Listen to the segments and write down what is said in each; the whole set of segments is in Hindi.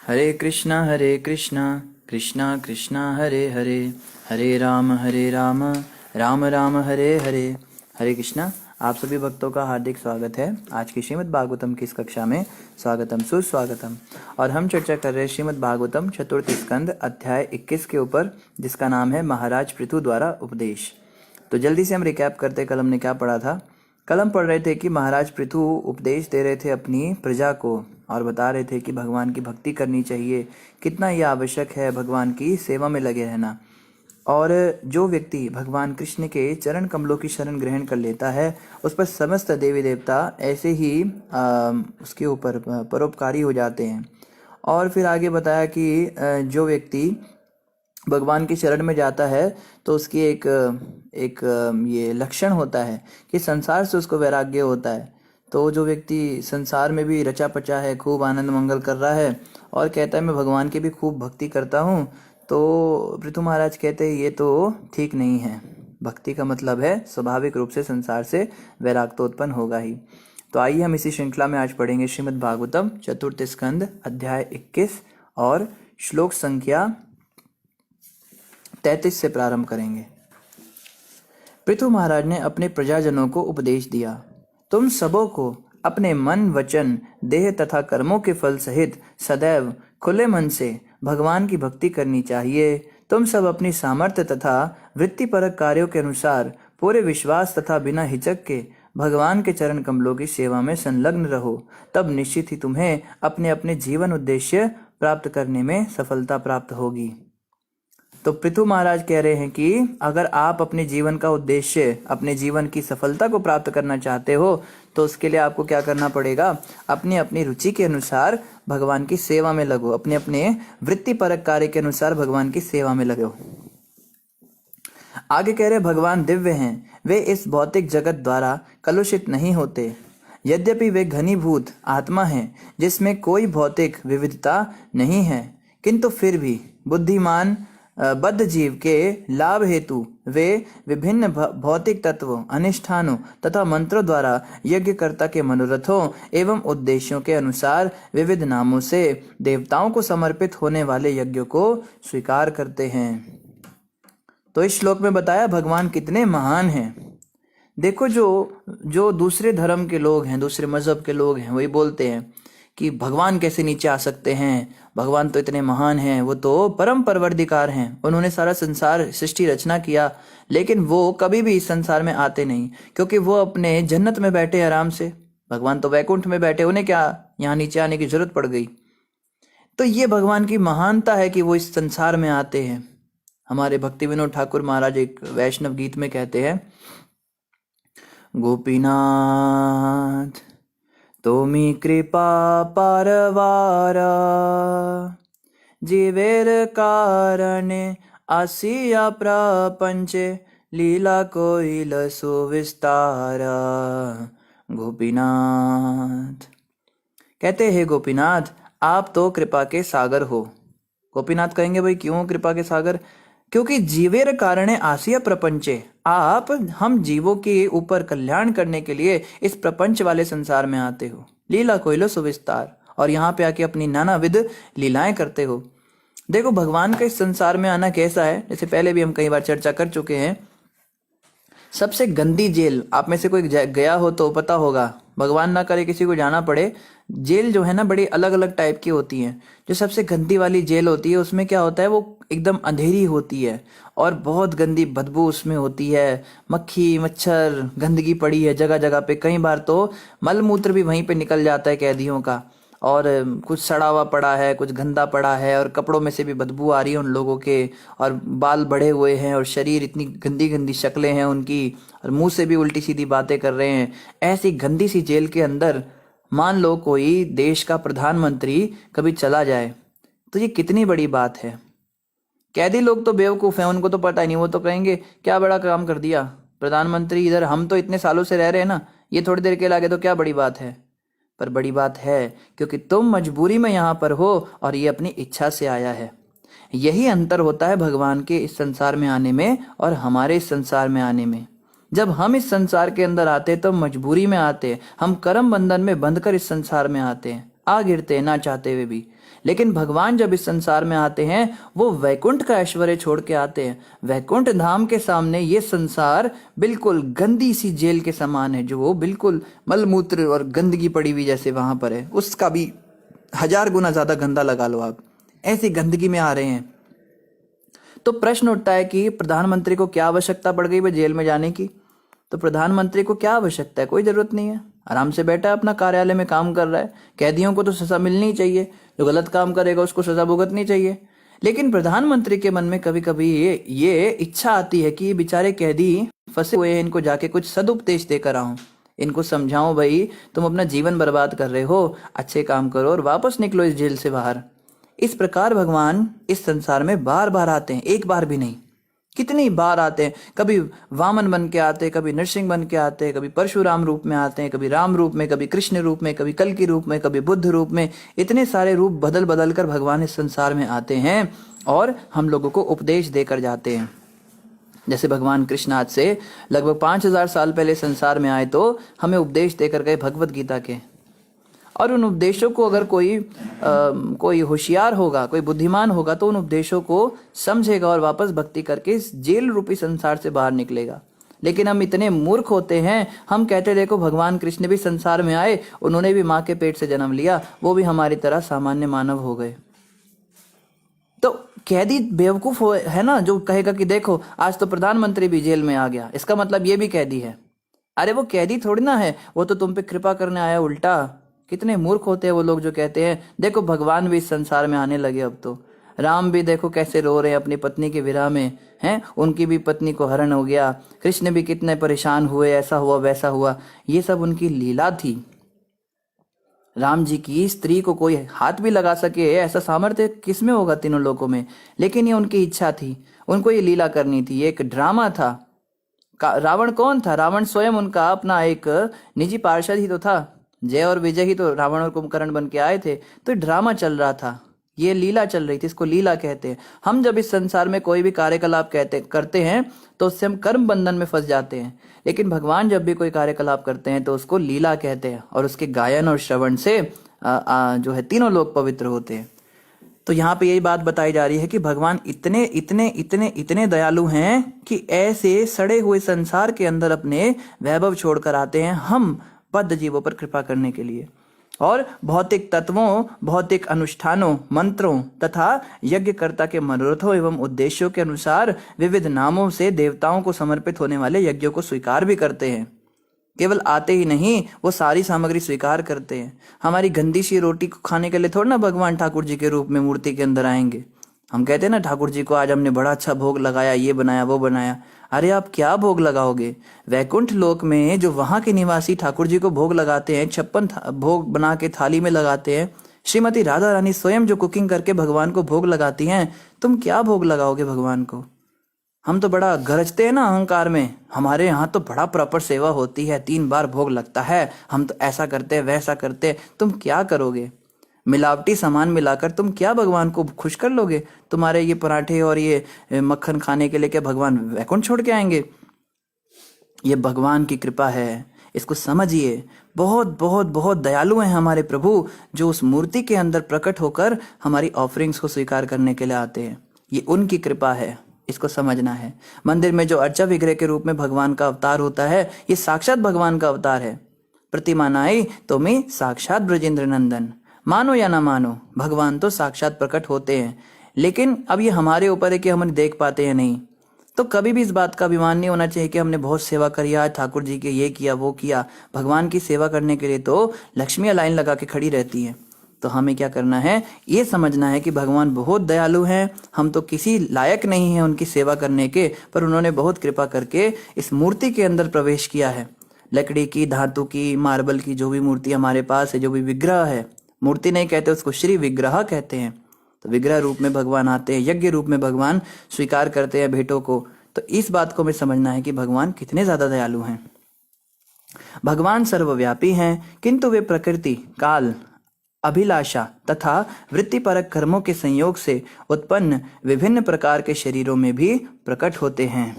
हरे कृष्णा कृष्णा कृष्णा हरे हरे, हरे राम राम राम हरे हरे। हरे कृष्णा। आप सभी भक्तों का हार्दिक स्वागत है आज की श्रीमद् भागवतम की इस कक्षा में। स्वागतम सुस्वागतम। और हम चर्चा कर रहे हैं श्रीमद् भागवतम चतुर्थ स्कंद अध्याय 21 के ऊपर, जिसका नाम है महाराज पृथु द्वारा उपदेश। तो जल्दी से हम रिकैप करते हैं, कल हमने क्या पढ़ा था। कल हम पढ़ रहे थे कि महाराज पृथु उपदेश दे रहे थे अपनी प्रजा को और बता रहे थे कि भगवान की भक्ति करनी चाहिए, कितना यह आवश्यक है भगवान की सेवा में लगे रहना। और जो व्यक्ति भगवान कृष्ण के चरण कमलों की शरण ग्रहण कर लेता है, उस पर समस्त देवी देवता ऐसे ही उसके ऊपर परोपकारी हो जाते हैं। और फिर आगे बताया कि जो व्यक्ति भगवान की शरण में जाता है तो उसकी एक ये लक्षण होता है कि संसार से उसको वैराग्य होता है। तो जो व्यक्ति संसार में भी रचा पचा है, खूब आनंद मंगल कर रहा है और कहता है मैं भगवान की भी खूब भक्ति करता हूँ, तो पृथु महाराज कहते हैं ये तो ठीक नहीं है। भक्ति का मतलब है स्वाभाविक रूप से संसार से वैराग तो उत्पन्न होगा ही। तो आइए हम इसी श्रृंखला में आज पढ़ेंगे श्रीमद् भागवतम चतुर्थ स्कंद अध्याय 21 और श्लोक संख्या 33 से प्रारंभ करेंगे। पृथु महाराज ने अपने प्रजाजनों को उपदेश दिया, तुम सबों को अपने मन वचन देह तथा कर्मों के फल सहित सदैव खुले मन से भगवान की भक्ति करनी चाहिए। तुम सब अपनी सामर्थ्य तथा वृत्तिपरक कार्यों के अनुसार पूरे विश्वास तथा बिना हिचक के भगवान के चरण कमलों की सेवा में संलग्न रहो, तब निश्चित ही तुम्हें अपने अपने जीवन उद्देश्य प्राप्त करने में सफलता प्राप्त होगी। तो पृथु महाराज कह रहे हैं कि अगर आप अपने जीवन का उद्देश्य, अपने जीवन की सफलता को प्राप्त करना चाहते हो तो उसके लिए आपको क्या करना पड़ेगा, अपनी अपनी रुचि के अनुसार भगवान की सेवा में लगो, अपने अपने वृत्तिपरक कार्य के अनुसार भगवान की सेवा में लगो। आगे कह रहे भगवान दिव्य हैं, वे इस भौतिक जगत द्वारा कलुषित नहीं होते। यद्यपि वे घनीभूत आत्मा हैं जिसमें कोई भौतिक विविधता नहीं है, किंतु फिर भी बुद्धिमान बद्ध जीव के लाभ हेतु वे विभिन्न भौतिक तत्वों, अनुष्ठानों तथा मंत्रों द्वारा यज्ञकर्ता के मनोरथों एवं उद्देश्यों के अनुसार विविध नामों से देवताओं को समर्पित होने वाले यज्ञों को स्वीकार करते हैं। तो इस श्लोक में बताया भगवान कितने महान हैं। देखो जो दूसरे धर्म के लोग हैं, दूसरे मजहब के लोग हैं, वही बोलते हैं कि भगवान कैसे नीचे आ सकते हैं, भगवान तो इतने महान हैं, वो तो परम परवरदिगार हैं, उन्होंने सारा संसार सृष्टि रचना किया, लेकिन वो कभी भी इस संसार में आते नहीं क्योंकि वो अपने जन्नत में बैठे आराम से। भगवान तो वैकुंठ में बैठे, उन्हें क्या यहाँ नीचे आने की जरूरत पड़ गई। तो ये भगवान की महानता है कि वो इस संसार में आते हैं। हमारे भक्ति विनोद ठाकुर महाराज एक वैष्णव गीत में कहते हैं, गोपीनाथ तुमी कृपा पारवारा, जीवेर कारणे आसिया प्रपंच, लीला कोइल सुविस्तारा। गोपीनाथ कहते हैं, गोपीनाथ आप तो कृपा के सागर हो। गोपीनाथ कहेंगे भाई क्यों कृपा के सागर, क्योंकि जीवेर कारणे आसिया प्रपंचे, आप हम जीवों के ऊपर कल्याण करने के लिए इस प्रपंच वाले संसार में आते हो। लीला कोइलो सुविस्तार, और यहाँ पे आके अपनी नानाविध लीलाएं करते हो। देखो भगवान का इस संसार में आना कैसा है, जैसे पहले भी हम कई बार चर्चा कर चुके हैं। सबसे गंदी जेल, आप में से कोई गया हो तो पता होगा, भगवान ना करे किसी को जाना पड़े, जेल जो है ना बड़ी अलग अलग टाइप की होती हैं। जो सबसे गंदी वाली जेल होती है उसमें क्या होता है, वो एकदम अंधेरी होती है और बहुत गंदी बदबू उसमें होती है, मक्खी मच्छर गंदगी पड़ी है जगह जगह पे, कई बार तो मल मूत्र भी वहीं पे निकल जाता है कैदियों का, और कुछ सड़ा हुआ पड़ा है, कुछ गंदा पड़ा है, और कपड़ों में से भी बदबू आ रही है उन लोगों के, और बाल बढ़े हुए हैं और शरीर इतनी गंदी गंदी शक्लें हैं उनकी, और मुंह से भी उल्टी सीधी बातें कर रहे हैं। ऐसी गंदी सी जेल के अंदर मान लो कोई देश का प्रधानमंत्री कभी चला जाए तो ये कितनी बड़ी बात है। कैदी लोग तो बेवकूफ़ हैं, उनको तो पता ही नहीं, वो तो कहेंगे क्या बड़ा काम कर दिया प्रधानमंत्री, इधर हम तो इतने सालों से रह रहे हैं ना, ये थोड़ी देर के लागे तो क्या बड़ी बात है। पर बड़ी बात है क्योंकि तुम मजबूरी में यहाँ पर हो और ये अपनी इच्छा से आया है। यही अंतर होता है भगवान के इस संसार में आने में और हमारे इस संसार में आने में। जब हम इस संसार के अंदर आते तो मजबूरी में आते, हम कर्म बंधन में बंधकर इस संसार में आते हैं, आ गिरते हैं ना चाहते हुए भी। लेकिन भगवान जब इस संसार में आते हैं वो वैकुंठ का ऐश्वर्य छोड़ के आते हैं। वैकुंठ धाम के सामने ये संसार बिल्कुल गंदी सी जेल के समान है, जो वो बिल्कुल मलमूत्र और गंदगी पड़ी हुई जैसे वहां पर है, उसका भी 1000 गुना ज्यादा गंदा लगा लो आप, ऐसी गंदगी में आ रहे हैं। तो प्रश्न उठता है कि प्रधानमंत्री को क्या आवश्यकता पड़ गई जेल में जाने की? तो प्रधानमंत्री को क्या आवश्यकता है? कोई जरूरत नहीं है, आराम से बैठा है अपना कार्यालय में काम कर रहा है। कैदियों को तो सजा मिलनी ही चाहिए, जो गलत काम करेगा उसको सजा भुगतनी चाहिए। लेकिन प्रधानमंत्री के मन में कभी कभी ये इच्छा आती है कि बेचारे कैदी फंसे हुए हैं, इनको जाके कुछ सदुपदेश देकर आऊं, इनको समझाऊं भाई तुम अपना जीवन बर्बाद कर रहे हो, अच्छे काम करो और वापस निकलो इस जेल से बाहर। इस प्रकार भगवान इस संसार में बार बार आते हैं, एक बार भी नहीं, कितनी बार आते हैं। कभी वामन बन के आते हैं, कभी नरसिंह बन के आते हैं, कभी परशुराम रूप में आते हैं, कभी राम रूप में, कभी कृष्ण रूप में, कभी कल्कि रूप में, कभी बुद्ध रूप में। इतने सारे रूप बदल बदल कर भगवान इस संसार में आते हैं और हम लोगों को उपदेश देकर जाते हैं। जैसे भगवान कृष्ण आज से लगभग 5000 साल पहले संसार में आए तो हमें उपदेश देकर गए भगवत गीता के, और उन उपदेशों को अगर कोई होशियार होगा, कोई बुद्धिमान होगा तो उन उपदेशों को समझेगा और वापस भक्ति करके इस जेल रूपी संसार से बाहर निकलेगा। लेकिन हम इतने मूर्ख होते हैं, हम कहते देखो भगवान कृष्ण भी संसार में आए, उन्होंने भी माँ के पेट से जन्म लिया, वो भी हमारी तरह सामान्य मानव हो गए। तो कैदी बेवकूफ है ना, जो कहेगा कि देखो आज तो प्रधानमंत्री भी जेल में आ गया, इसका मतलब ये भी कैदी है। अरे वो कैदी थोड़ी ना है, वो तो तुम पे कृपा करने आया उल्टा। कितने मूर्ख होते हैं वो लोग जो कहते हैं देखो भगवान भी इस संसार में आने लगे, अब तो राम भी देखो कैसे रो रहे हैं अपनी पत्नी के विरह में, हैं उनकी भी पत्नी को हरण हो गया, कृष्ण भी कितने परेशान हुए, ऐसा हुआ वैसा हुआ। ये सब उनकी लीला थी। राम जी की स्त्री को कोई हाथ भी लगा सके ऐसा सामर्थ्य किसमें होगा तीनों लोकों में? लेकिन ये उनकी इच्छा थी, उनको ये लीला करनी थी, ये एक ड्रामा था। रावण कौन था? रावण स्वयं उनका अपना एक निजी पार्षद ही तो था। जय और विजय ही तो रावण और कुंभकर्ण बन के आए थे। तो ड्रामा चल रहा था, ये लीला चल रही थी, इसको लीला कहते हैं। हम जब इस संसार में कोई भी कार्यकलाप करते हैं तो उससे हम कर्म बंधन में फंस जाते हैं, लेकिन भगवान जब भी कोई कार्यकलाप करते हैं तो उसको लीला कहते हैं, और उसके गायन और श्रवण से जो है तीनों लोग पवित्र होते हैं। तो यहाँ पे यही बात बताई जा रही है कि भगवान इतने इतने इतने इतने दयालु हैं कि ऐसे सड़े हुए संसार के अंदर अपने वैभव छोड़कर आते हैं हम बद्ध जीवों पर कृपा करने के लिए, और भौतिक तत्वों, भौतिक अनुष्ठानों, मंत्रों तथा यज्ञकर्ता के मनोरथों एवं उद्देश्यों के अनुसार विविध नामों से देवताओं को समर्पित होने वाले यज्ञों को स्वीकार भी करते हैं। केवल आते ही नहीं, वो सारी सामग्री स्वीकार करते हैं। हमारी गंदी सी रोटी को खाने के लिए थोड़ा ना भगवान ठाकुर जी के रूप में मूर्ति के अंदर आएंगे। हम कहते हैं ना ठाकुर जी को आज हमने बड़ा अच्छा भोग लगाया, ये बनाया वो बनाया। अरे आप क्या भोग लगाओगे? वैकुंठ लोक में जो वहां के निवासी ठाकुर जी को भोग लगाते हैं, 56 भोग बना के थाली में लगाते हैं, श्रीमती राधा रानी स्वयं जो कुकिंग करके भगवान को भोग लगाती हैं, तुम क्या भोग लगाओगे भगवान को? हम तो बड़ा गरजते हैं ना अहंकार में, हमारे यहाँ तो बड़ा प्रॉपर सेवा होती है, 3 बार भोग लगता है, हम तो ऐसा करते हैं वैसा करते हैं। तुम क्या करोगे? मिलावटी सामान मिलाकर तुम क्या भगवान को खुश कर लोगे? तुम्हारे ये पराठे और ये मक्खन खाने के लिए क्या भगवान वैकुंठ छोड़ के आएंगे? ये भगवान की कृपा है, इसको समझिए। बहुत बहुत बहुत दयालु हैं हमारे प्रभु, जो उस मूर्ति के अंदर प्रकट होकर हमारी ऑफरिंग्स को स्वीकार करने के लिए आते हैं। ये उनकी कृपा है, इसको समझना है। मंदिर में जो अर्चा विग्रह के रूप में भगवान का अवतार होता है, ये साक्षात भगवान का अवतार है। प्रतिमा नाई तो मैं साक्षात ब्रजेंद्र नंदन, मानो या ना मानो भगवान तो साक्षात प्रकट होते हैं। लेकिन अब ये हमारे ऊपर है कि हम उन्हें देख पाते हैं नहीं। तो कभी भी इस बात का अभिमान नहीं होना चाहिए कि हमने बहुत सेवा करी, आज ठाकुर जी के ये किया वो किया। भगवान की सेवा करने के लिए तो लक्ष्मियां लाइन लगा के खड़ी रहती हैं। तो हमें क्या करना है, ये समझना है कि भगवान बहुत दयालु हैं, हम तो किसी लायक नहीं हैं उनकी सेवा करने के, पर उन्होंने बहुत कृपा करके इस मूर्ति के अंदर प्रवेश किया है। लकड़ी की, धातु की, मार्बल की जो भी मूर्ति हमारे पास है, जो भी विग्रह है, मूर्ति नहीं कहते उसको, श्री विग्रह कहते हैं। तो विग्रह रूप में भगवान आते हैं, यज्ञ रूप में भगवान स्वीकार करते हैं भेंटों को। तो इस बात को हमें समझना है कि भगवान कितने ज्यादा दयालु हैं। भगवान सर्वव्यापी हैं, किंतु वे प्रकृति, काल, अभिलाषा तथा वृत्तिपरक कर्मों के संयोग से उत्पन्न विभिन्न प्रकार के शरीरों में भी प्रकट होते हैं।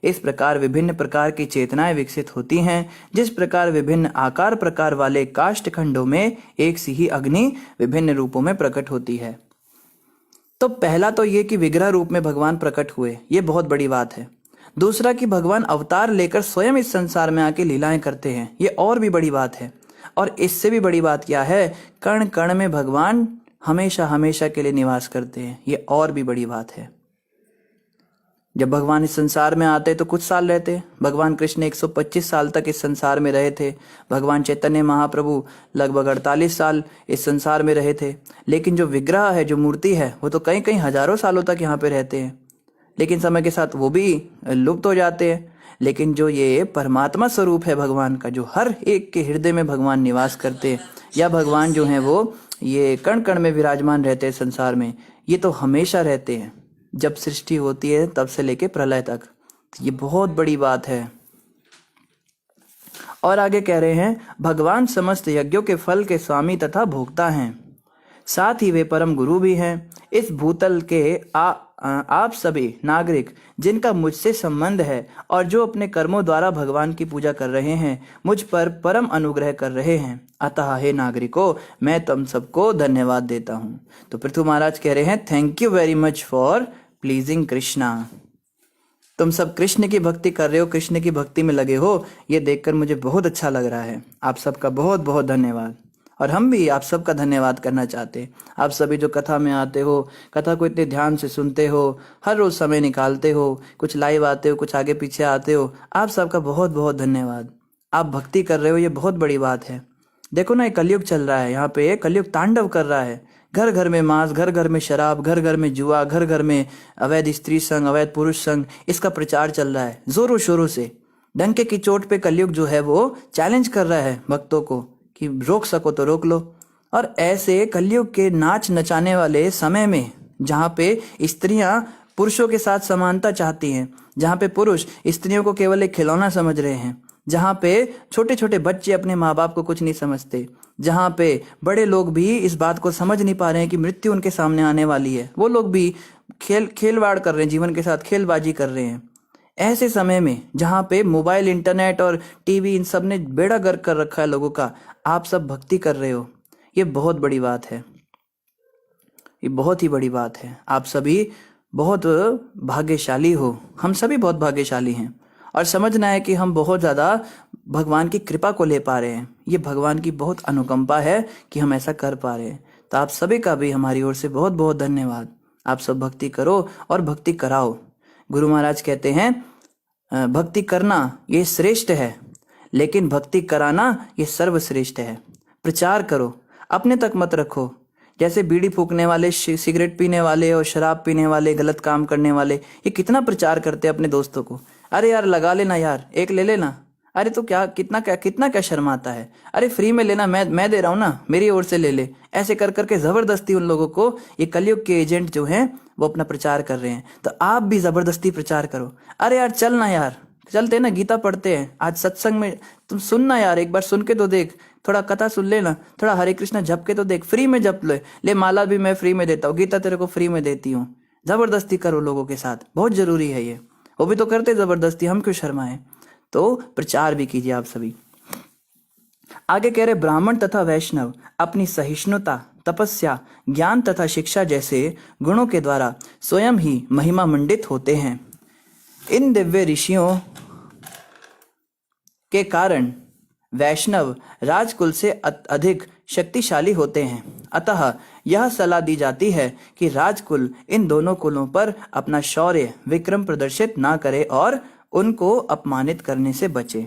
इस प्रकार विभिन्न प्रकार की चेतनाएं विकसित होती हैं। जिस प्रकार विभिन्न आकार प्रकार वाले काष्ठ खंडों में एक सी ही अग्नि विभिन्न रूपों में प्रकट होती है। तो पहला तो ये कि विग्रह रूप में भगवान प्रकट हुए, ये बहुत बड़ी बात है। दूसरा कि भगवान अवतार लेकर स्वयं इस संसार में आके लीलाएं करते हैं, ये और भी बड़ी बात है। और इससे भी बड़ी बात क्या है, कण कण में भगवान हमेशा हमेशा के लिए निवास करते हैं, ये और भी बड़ी बात है। जब भगवान इस संसार में आते तो कुछ साल रहते। भगवान कृष्ण 125 साल तक इस संसार में रहे थे। भगवान चैतन्य महाप्रभु लगभग 48 साल इस संसार में रहे थे। लेकिन जो विग्रह है, जो मूर्ति है, वो तो कई कई हजारों सालों तक यहाँ पे रहते हैं। लेकिन समय के साथ वो भी लुप्त हो जाते हैं। लेकिन जो ये परमात्मा स्वरूप है भगवान का, जो हर एक के हृदय में भगवान निवास करते हैं, या भगवान जो हैं वो ये कण कण में विराजमान रहते हैं संसार में, ये तो हमेशा रहते हैं, जब सृष्टि होती है तब से लेके प्रलय तक। ये बहुत बड़ी बात है। और आगे कह रहे हैं, भगवान समस्त यज्ञों के फल के स्वामी तथा भोक्ता हैं, साथ ही वे परम गुरु भी हैं। इस भूतल के आप सभी नागरिक जिनका मुझसे संबंध है और जो अपने कर्मों द्वारा भगवान की पूजा कर रहे हैं, मुझ पर परम अनुग्रह कर रहे हैं। अतः हे नागरिकों, मैं तुम सबको धन्यवाद देता हूँ। तो पृथु महाराज कह रहे हैं, thank you very much for pleasing Krishna. तुम सब कृष्ण की भक्ति कर रहे हो, कृष्ण की भक्ति में लगे हो, ये देखकर मुझे बहुत अच्छा लग रहा है। आप सबका बहुत बहुत धन्यवाद। और हम भी आप सबका धन्यवाद करना चाहते हैं। आप सभी जो कथा में आते हो, कथा को इतने ध्यान से सुनते हो, हर रोज समय निकालते हो, कुछ लाइव आते हो, कुछ आगे पीछे आते हो, आप सबका बहुत बहुत धन्यवाद। आप भक्ति कर रहे हो, ये बहुत बड़ी बात है। देखो ना, ये कलयुग चल रहा है, यहाँ पे कलयुग तांडव कर रहा है। घर घर में मांस, घर घर में शराब, घर घर में जुआ, घर घर में अवैध स्त्री संग, अवैध पुरुष संग, इसका प्रचार चल रहा है जोरों शोरों से। डंके की चोट पे कलयुग जो है वो चैलेंज कर रहा है भक्तों को कि रोक सको तो रोक लो। और ऐसे कलयुग के नाच नचाने वाले समय में, जहाँ पे स्त्रियां पुरुषों के साथ समानता चाहती हैं, जहाँ पे पुरुष स्त्रियों को केवल एक खिलौना समझ रहे हैं, जहाँ पे छोटे छोटे बच्चे अपने माँ बाप को कुछ नहीं समझते, जहाँ पे बड़े लोग भी इस बात को समझ नहीं पा रहे हैं कि मृत्यु उनके सामने आने वाली है, वो लोग भी खेलवाड़ कर रहे हैं, जीवन के साथ खेलबाजी कर रहे हैं। ऐसे समय में जहाँ पे मोबाइल, इंटरनेट और टीवी, इन सब ने बेड़ा गर्क कर रखा है लोगों का, आप सब भक्ति कर रहे हो, ये बहुत बड़ी बात है। ये बहुत ही बड़ी बात है। आप सभी बहुत भाग्यशाली हो, हम सभी बहुत भाग्यशाली हैं। और समझना है कि हम बहुत ज़्यादा भगवान की कृपा को ले पा रहे हैं। ये भगवान की बहुत अनुकंपा है कि हम ऐसा कर पा रहे हैं। तो आप सभी का भी हमारी ओर से बहुत बहुत धन्यवाद। आप सब भक्ति करो और भक्ति कराओ। गुरु महाराज कहते हैं, भक्ति करना ये श्रेष्ठ है, लेकिन भक्ति कराना ये सर्वश्रेष्ठ है। प्रचार करो, अपने तक मत रखो। जैसे बीड़ी फूकने वाले, सिगरेट पीने वाले और शराब पीने वाले, गलत काम करने वाले, ये कितना प्रचार करते हैं अपने दोस्तों को, अरे यार लगा लेना, यार एक ले लेना, अरे तो क्या कितना क्या शर्माता है, अरे फ्री में लेना, मैं दे रहा हूँ ना, मेरी ओर से ले ले। ऐसे कर करके जबरदस्ती उन लोगों को ये कलयुग के एजेंट जो हैं वो अपना प्रचार कर रहे हैं। तो आप भी जबरदस्ती प्रचार करो। अरे यार चल ना यार, चलते ना, गीता पढ़ते हैं आज सत्संग में, तुम सुनना यार, एक बार सुन के तो देख, थोड़ा कथा सुन लेना, थोड़ा हरे कृष्णा जप के तो देख, फ्री में जप ले, माला भी मैं फ्री में देता हूँ, गीता तेरे को फ्री में देती हूँ। जबरदस्ती करो लोगों के साथ, बहुत जरूरी है ये। वो भी तो करते जबरदस्ती, हम क्यों शर्माएं। तो प्रचार भी कीजिए आप सभी। आगे कह रहे, ब्राह्मण तथा वैष्णव अपनी सहिष्णुता, तपस्या, ज्ञान तथा शिक्षा जैसे गुणों के द्वारा स्वयं ही महिमा मंडित होते हैं। इन दिव्य ऋषियों के कारण वैष्णव राजकुल से अधिक शक्तिशाली होते हैं। अतः यह सलाह दी जाती है कि राजकुल इन दोनों कुलों पर अपना शौर्य विक्रम प्रदर्शित ना करे और उनको अपमानित करने से बचे।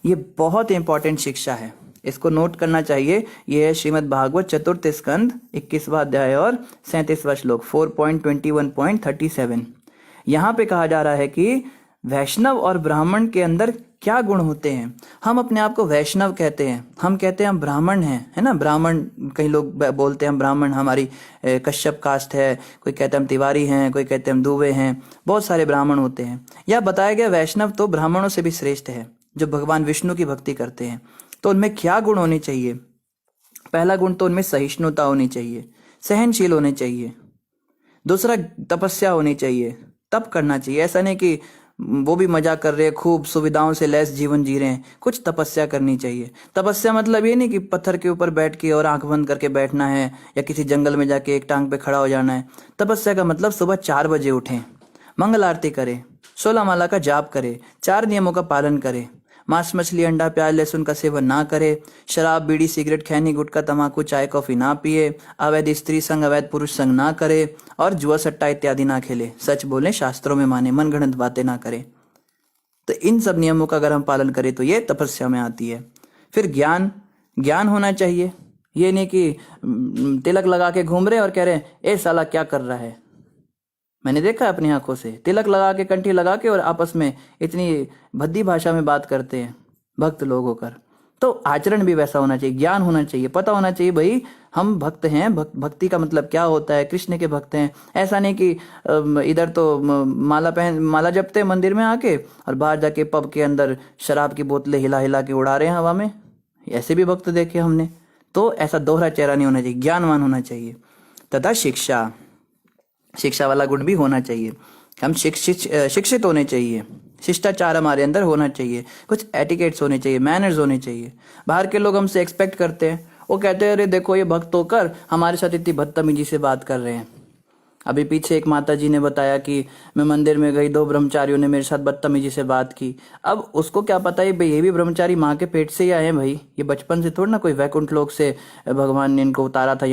ये बहुत इंपॉर्टेंट शिक्षा है, इसको नोट करना चाहिए। ये है श्रीमद् भागवत चतुर्थ स्कंद 21वां अध्याय और 37वां श्लोक 4.21.37। यहाँ पे कहा जा रहा है कि वैष्णव और ब्राह्मण के अंदर क्या गुण होते हैं। हम अपने आप को वैष्णव कहते हैं, हम कहते हैं हम ब्राह्मण हैं, है ना। ब्राह्मण, कई लोग बोलते हैं हम ब्राह्मण, हमारी कश्यप कास्ट है, कोई कहते हैं हम तिवारी हैं, कोई कहते हैं हम दुबे हैं, बहुत सारे ब्राह्मण होते हैं। यह बताया गया वैष्णव तो ब्राह्मणों से भी श्रेष्ठ है, जो भगवान विष्णु की भक्ति करते हैं। तो उनमें क्या गुण होने चाहिए? पहला गुण तो उनमें सहिष्णुता होनी चाहिए, सहनशील होने चाहिए। दूसरा, तपस्या होनी चाहिए, तप करना चाहिए। ऐसा नहीं कि वो भी मजा कर रहे हैं, खूब सुविधाओं से लैस जीवन जी रहे हैं। कुछ तपस्या करनी चाहिए। तपस्या मतलब ये नहीं कि पत्थर के ऊपर बैठ के और आंख बंद करके बैठना है या किसी जंगल में जाके एक टांग पे खड़ा हो जाना है। तपस्या का मतलब सुबह 4 बजे उठें, मंगल आरती करें, 16 माला का जाप करें, 4 नियमों का पालन करें, मांस मछली अंडा प्याज लहसुन का सेवन ना करे, शराब बीड़ी सिगरेट खैनी गुटखा तंबाकू चाय कॉफी ना पिए, अवैध स्त्री संग अवैध पुरुष संग ना करे और जुआ सट्टा इत्यादि ना खेले, सच बोले, शास्त्रों में माने, मनगढ़ंत बातें ना करे। तो इन सब नियमों का अगर हम पालन करें तो ये तपस्या में आती है। फिर ज्ञान, ज्ञान होना चाहिए। ये नहीं कि तिलक लगा के घूम रहे और कह रहे हैं ए साला क्या कर रहा है। मैंने देखा अपनी आंखों से, तिलक लगा के कंठी लगा के और आपस में इतनी भद्दी भाषा में बात करते हैं भक्त लोग होकर। तो आचरण भी वैसा होना चाहिए, ज्ञान होना चाहिए, पता होना चाहिए भाई हम भक्त हैं, भक्ति का मतलब क्या होता है, कृष्ण के भक्त हैं। ऐसा नहीं कि इधर तो माला जपते हैं मंदिर में आके और बाहर जाके पब के अंदर शराब की बोतलें हिला हिला के उड़ा रहे हैं हवा में। ऐसे भी भक्त देखे हमने। तो ऐसा दोहरा चेहरा नहीं होना चाहिए, ज्ञानवान होना चाहिए। तथा शिक्षा, शिक्षा वाला गुण भी होना चाहिए। हम शिक्षित होने चाहिए, शिष्टाचार हमारे अंदर होना चाहिए, कुछ एटिकेट्स होने चाहिए, मैनर्स होने चाहिए। बाहर के लोग हमसे एक्सपेक्ट करते हैं, वो कहते हैं अरे देखो ये भक्त होकर हमारे साथ इतनी बदतमीजी से बात कर रहे हैं। अभी पीछे एक माता जी ने बताया कि मैं मंदिर में गई, 2 ब्रह्मचारियों ने मेरे साथ बदतमीजी से बात की। अब उसको क्या पता है भाई ये भी ब्रह्मचारी माँ के पेट से ही आए हैं भाई, ये बचपन से थोड़ा ना कोई वैकुंठ लोक से भगवान ने इनको उतारा था,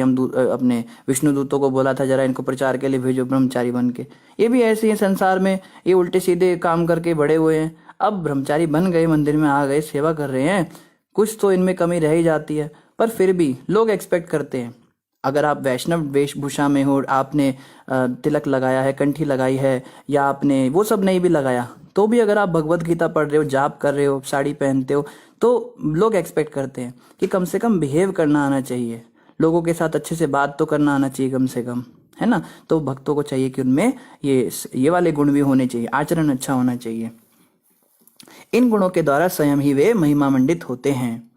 अपने विष्णु दूतों को बोला था जरा इनको प्रचार के लिए भेजो ब्रह्मचारी बन के। ये भी ऐसे ही संसार में ये उल्टे सीधे काम करके बड़े हुए हैं। अब ब्रह्मचारी बन गए, मंदिर में आ गए, सेवा कर रहे हैं, कुछ तो इनमें कमी रह ही जाती है, पर फिर भी लोग एक्सपेक्ट करते हैं। अगर आप वैष्णव वेशभूषा में हो, आपने तिलक लगाया है, कंठी लगाई है, या आपने वो सब नहीं भी लगाया, तो भी अगर आप भगवत गीता पढ़ रहे हो, जाप कर रहे हो, साड़ी पहनते हो, तो लोग एक्सपेक्ट करते हैं कि कम से कम बिहेव करना आना चाहिए, लोगों के साथ अच्छे से बात तो करना आना चाहिए कम से कम, है ना। तो भक्तों को चाहिए कि उनमें ये वाले गुण भी होने चाहिए, आचरण अच्छा होना चाहिए। इन गुणों के द्वारा स्वयं ही वे महिमा मंडित होते हैं।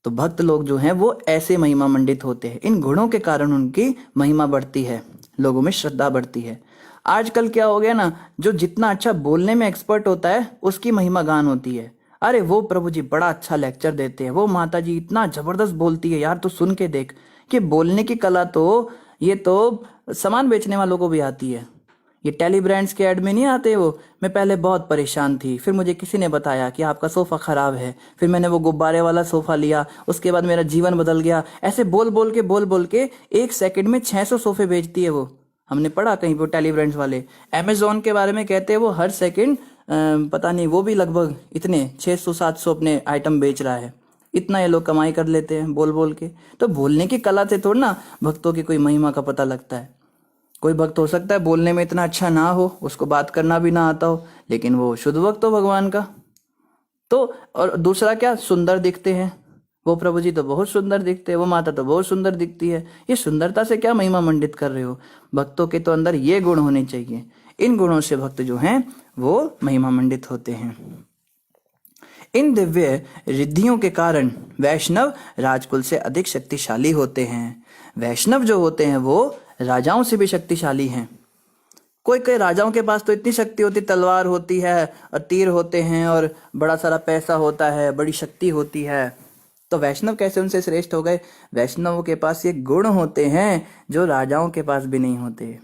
तो भक्त लोग जो हैं वो ऐसे महिमा मंडित होते हैं, इन गुणों के कारण उनकी महिमा बढ़ती है, लोगों में श्रद्धा बढ़ती है। आजकल क्या हो गया ना, जो जितना अच्छा बोलने में एक्सपर्ट होता है उसकी महिमा गान होती है। अरे वो प्रभु जी बड़ा अच्छा लेक्चर देते हैं, वो माता जी इतना जबरदस्त बोलती है यार, तो सुन के देख। कि बोलने की कला तो ये तो सामान बेचने वालों को भी आती है। ये टेली ब्रांड्स के ऐड में नहीं आते वो, मैं पहले बहुत परेशान थी, फिर मुझे किसी ने बताया कि आपका सोफ़ा ख़राब है, फिर मैंने वो गुब्बारे वाला सोफ़ा लिया, उसके बाद मेरा जीवन बदल गया। ऐसे बोल बोल के 1 सेकंड में 600 सोफ़े बेचती है वो। हमने पढ़ा कहीं वो टेली ब्रांड्स वाले। अमेजोन के बारे में कहते हैं वो हर सेकंड पता नहीं, वो भी लगभग इतने 600-700 अपने आइटम बेच रहा है। इतना ये लोग कमाई कर लेते हैं बोल के। तो बोलने की कला से थोड़ा ना भक्तों की कोई महिमा का पता लगता है। कोई भक्त हो सकता है बोलने में इतना अच्छा ना हो, उसको बात करना भी ना आता हो, लेकिन वो शुद्ध भक्त हो भगवान का। तो और दूसरा क्या, सुंदर दिखते हैं। वो प्रभु जी तो बहुत सुंदर दिखते हैं, वो माता तो बहुत सुंदर दिखती है। ये सुंदरता से क्या महिमा मंडित कर रहे हो? भक्तों के तो अंदर ये गुण होने चाहिए। इन गुणों से भक्त जो हैं वो महिमा मंडित होते हैं। इन दिव्य रिद्धियों के कारण वैष्णव राजकुल से अधिक शक्तिशाली होते हैं। वैष्णव जो होते हैं वो राजाओं से भी शक्तिशाली हैं। कोई कोई राजाओं के पास तो इतनी शक्ति होती, तलवार होती है और तीर होते हैं और बड़ा सारा पैसा होता है, बड़ी शक्ति होती है। तो वैष्णव कैसे उनसे श्रेष्ठ हो गए? वैष्णवों के पास ये गुण होते हैं जो राजाओं के पास भी नहीं होते।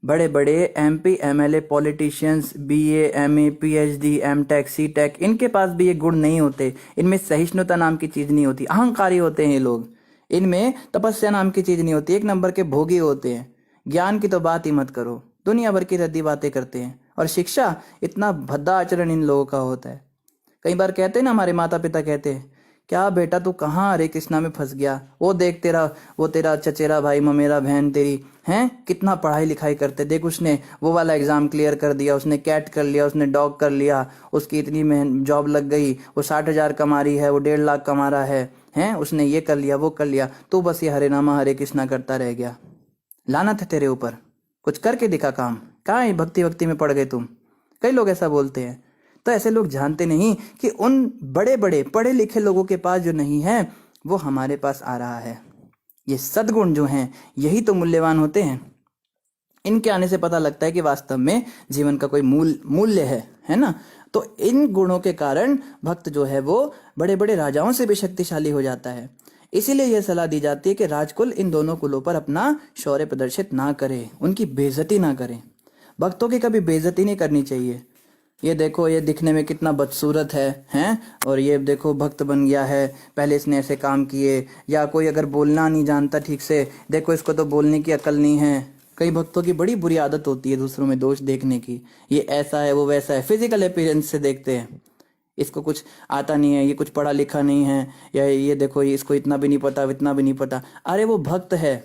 बड़े बड़े MP MLA politicians, BA MA PhD MTech CTech, इनके पास भी ये गुण नहीं होते। इनमें सहिष्णुता नाम की चीज नहीं होती, अहंकारी होते हैं ये लोग। इनमें तपस्या नाम की चीज नहीं होती, 1 नंबर के भोगी होते हैं। ज्ञान की तो बात ही मत करो, दुनिया भर की रद्दी बातें करते हैं। और शिक्षा, इतना भद्दा आचरण इन लोगों का होता है। कई बार कहते हैं ना, हमारे माता पिता कहते हैं, क्या बेटा तू कहाँ हरे कृष्णा में फंस गया? वो देख वो तेरा चचेरा भाई ममेरा बहन तेरी हैं कितना पढ़ाई लिखाई करते, देख उसने वो वाला एग्जाम क्लियर कर दिया, उसने कैट कर लिया, उसने डॉग कर लिया, उसकी इतनी जॉब लग गई, वो 60,000 कमा रही है, वो 1.5 लाख कमा रहा है, उसने ये कर लिया वो कर लिया, तू बस ये हरे नामा हरे कृष्णा करता रह गया। लानत है तेरे ऊपर, कुछ करके दिखा काम। कहाँ है भक्ति में पड़ गए तुम? कई लोग ऐसा बोलते हैं। तो ऐसे लोग जानते नहीं कि उन बड़े बड़े पढ़े लिखे लोगों के पास जो नहीं है वो हमारे पास आ रहा है। ये सद्गुण जो हैं यही तो मूल्यवान होते हैं। इनके आने से पता लगता है कि वास्तव में जीवन का कोई मूल्य है ना। तो इन गुणों के कारण भक्त जो है वो बड़े बड़े राजाओं से भी शक्तिशाली हो जाता है। इसीलिए यह सलाह दी जाती है कि राजकुल इन दोनों कुलों पर अपना शौर्य प्रदर्शित ना करे, उनकी बेइज्जती ना करें। भक्तों की कभी बेइज्जती नहीं करनी चाहिए। ये देखो, ये दिखने में कितना बदसूरत है हैं, और ये देखो भक्त बन गया है, पहले इसने ऐसे काम किए। या कोई अगर बोलना नहीं जानता ठीक से, देखो इसको तो बोलने की अकल नहीं है। कई भक्तों की बड़ी बुरी आदत होती है दूसरों में दोष देखने की, ये ऐसा है वो वैसा है, फिजिकल अपीयरेंस से देखते हैं, इसको कुछ आता नहीं है, ये कुछ पढ़ा लिखा नहीं है, या ये देखो ये इसको इतना भी नहीं पता, इतना भी नहीं पता। अरे वो भक्त है,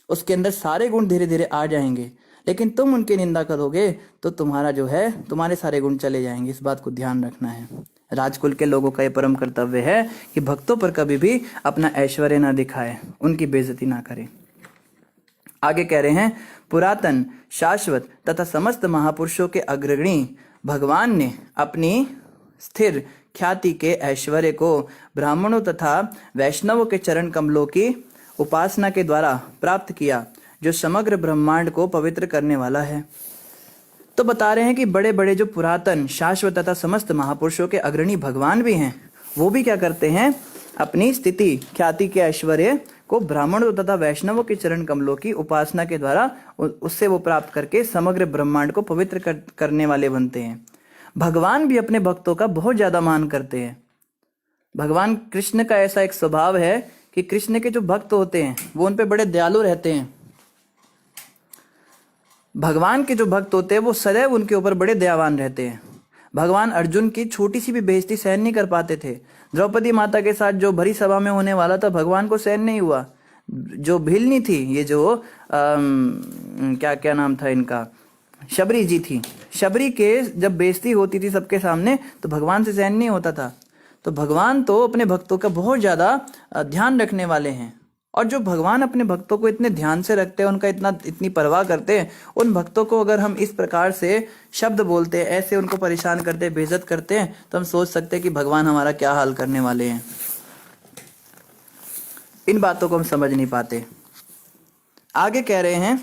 उसके अंदर सारे गुण धीरे धीरे आ जाएंगे, लेकिन तुम उनकी निंदा करोगे तो तुम्हारा जो है, तुम्हारे सारे गुण चले जाएंगे। इस बात को ध्यान रखना है। राजकुल के लोगों का यह परम कर्तव्य है कि भक्तों पर कभी भी अपना ऐश्वर्य ना दिखाए, उनकी बेइज्जती ना करे। आगे कह रहे हैं, पुरातन, शाश्वत तथा समस्त महापुरुषों के अग्रणी भगवान ने अपनी स्थिर ख्याति के ऐश्वर्य को ब्राह्मणों तथा वैष्णवों के चरण कमलों की उपासना के द्वारा प्राप्त किया, जो समग्र ब्रह्मांड को पवित्र करने वाला है। तो बता रहे हैं कि बड़े बड़े जो पुरातन, शाश्वत तथा समस्त महापुरुषों के अग्रणी भगवान भी हैं, वो भी क्या करते हैं, अपनी स्थिति ख्याति के ऐश्वर्य को ब्राह्मणों तथा वैष्णवों के चरण कमलों की उपासना के द्वारा उससे वो प्राप्त करके समग्र ब्रह्मांड को पवित्र करने वाले बनते हैं। भगवान भी अपने भक्तों का बहुत ज्यादा मान करते हैं। भगवान कृष्ण का ऐसा एक स्वभाव है कि कृष्ण के जो भक्त होते हैं वो उन पे बड़े दयालु रहते हैं। भगवान के जो भक्त होते हैं वो सदैव उनके ऊपर बड़े दयावान रहते हैं। भगवान अर्जुन की छोटी सी भी बेइज्जती सहन नहीं कर पाते थे। द्रौपदी माता के साथ जो भरी सभा में होने वाला था, भगवान को सहन नहीं हुआ। जो भिलनी थी, ये जो क्या क्या नाम था इनका, शबरी जी थी, शबरी के जब बेइज्जती होती थी सबके सामने तो भगवान से सहन नहीं होता था। तो भगवान तो अपने भक्तों का बहुत ज्यादा ध्यान रखने वाले हैं, और जो भगवान अपने भक्तों को इतने ध्यान से रखते हैं, उनका इतनी परवाह करते हैं, उन भक्तों को अगर हम इस प्रकार से शब्द बोलते हैं, ऐसे उनको परेशान करते हैं, बेइज्जत करते हैं, तो हम सोच सकते हैं कि भगवान हमारा क्या हाल करने वाले हैं। इन बातों को हम समझ नहीं पाते। आगे कह रहे हैं,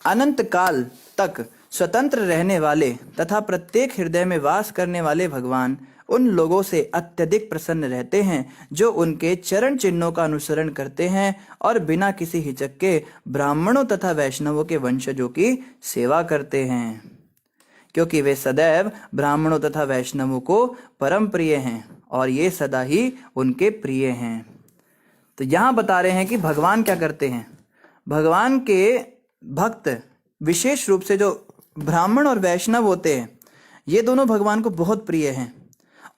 अनंत काल तक स्वतंत्र रहने वाले तथा प्रत्येक हृदय में वास करने वाले भगवान उन लोगों से अत्यधिक प्रसन्न रहते हैं जो उनके चरण चिन्हों का अनुसरण करते हैं और बिना किसी हिचक के ब्राह्मणों तथा वैष्णवों के वंशजों की सेवा करते हैं, क्योंकि वे सदैव ब्राह्मणों तथा वैष्णवों को परम प्रिय हैं और ये सदा ही उनके प्रिय हैं। तो यहाँ बता रहे हैं कि भगवान क्या करते हैं, भगवान के भक्त विशेष रूप से जो ब्राह्मण और वैष्णव होते हैं, ये दोनों भगवान को बहुत प्रिय हैं।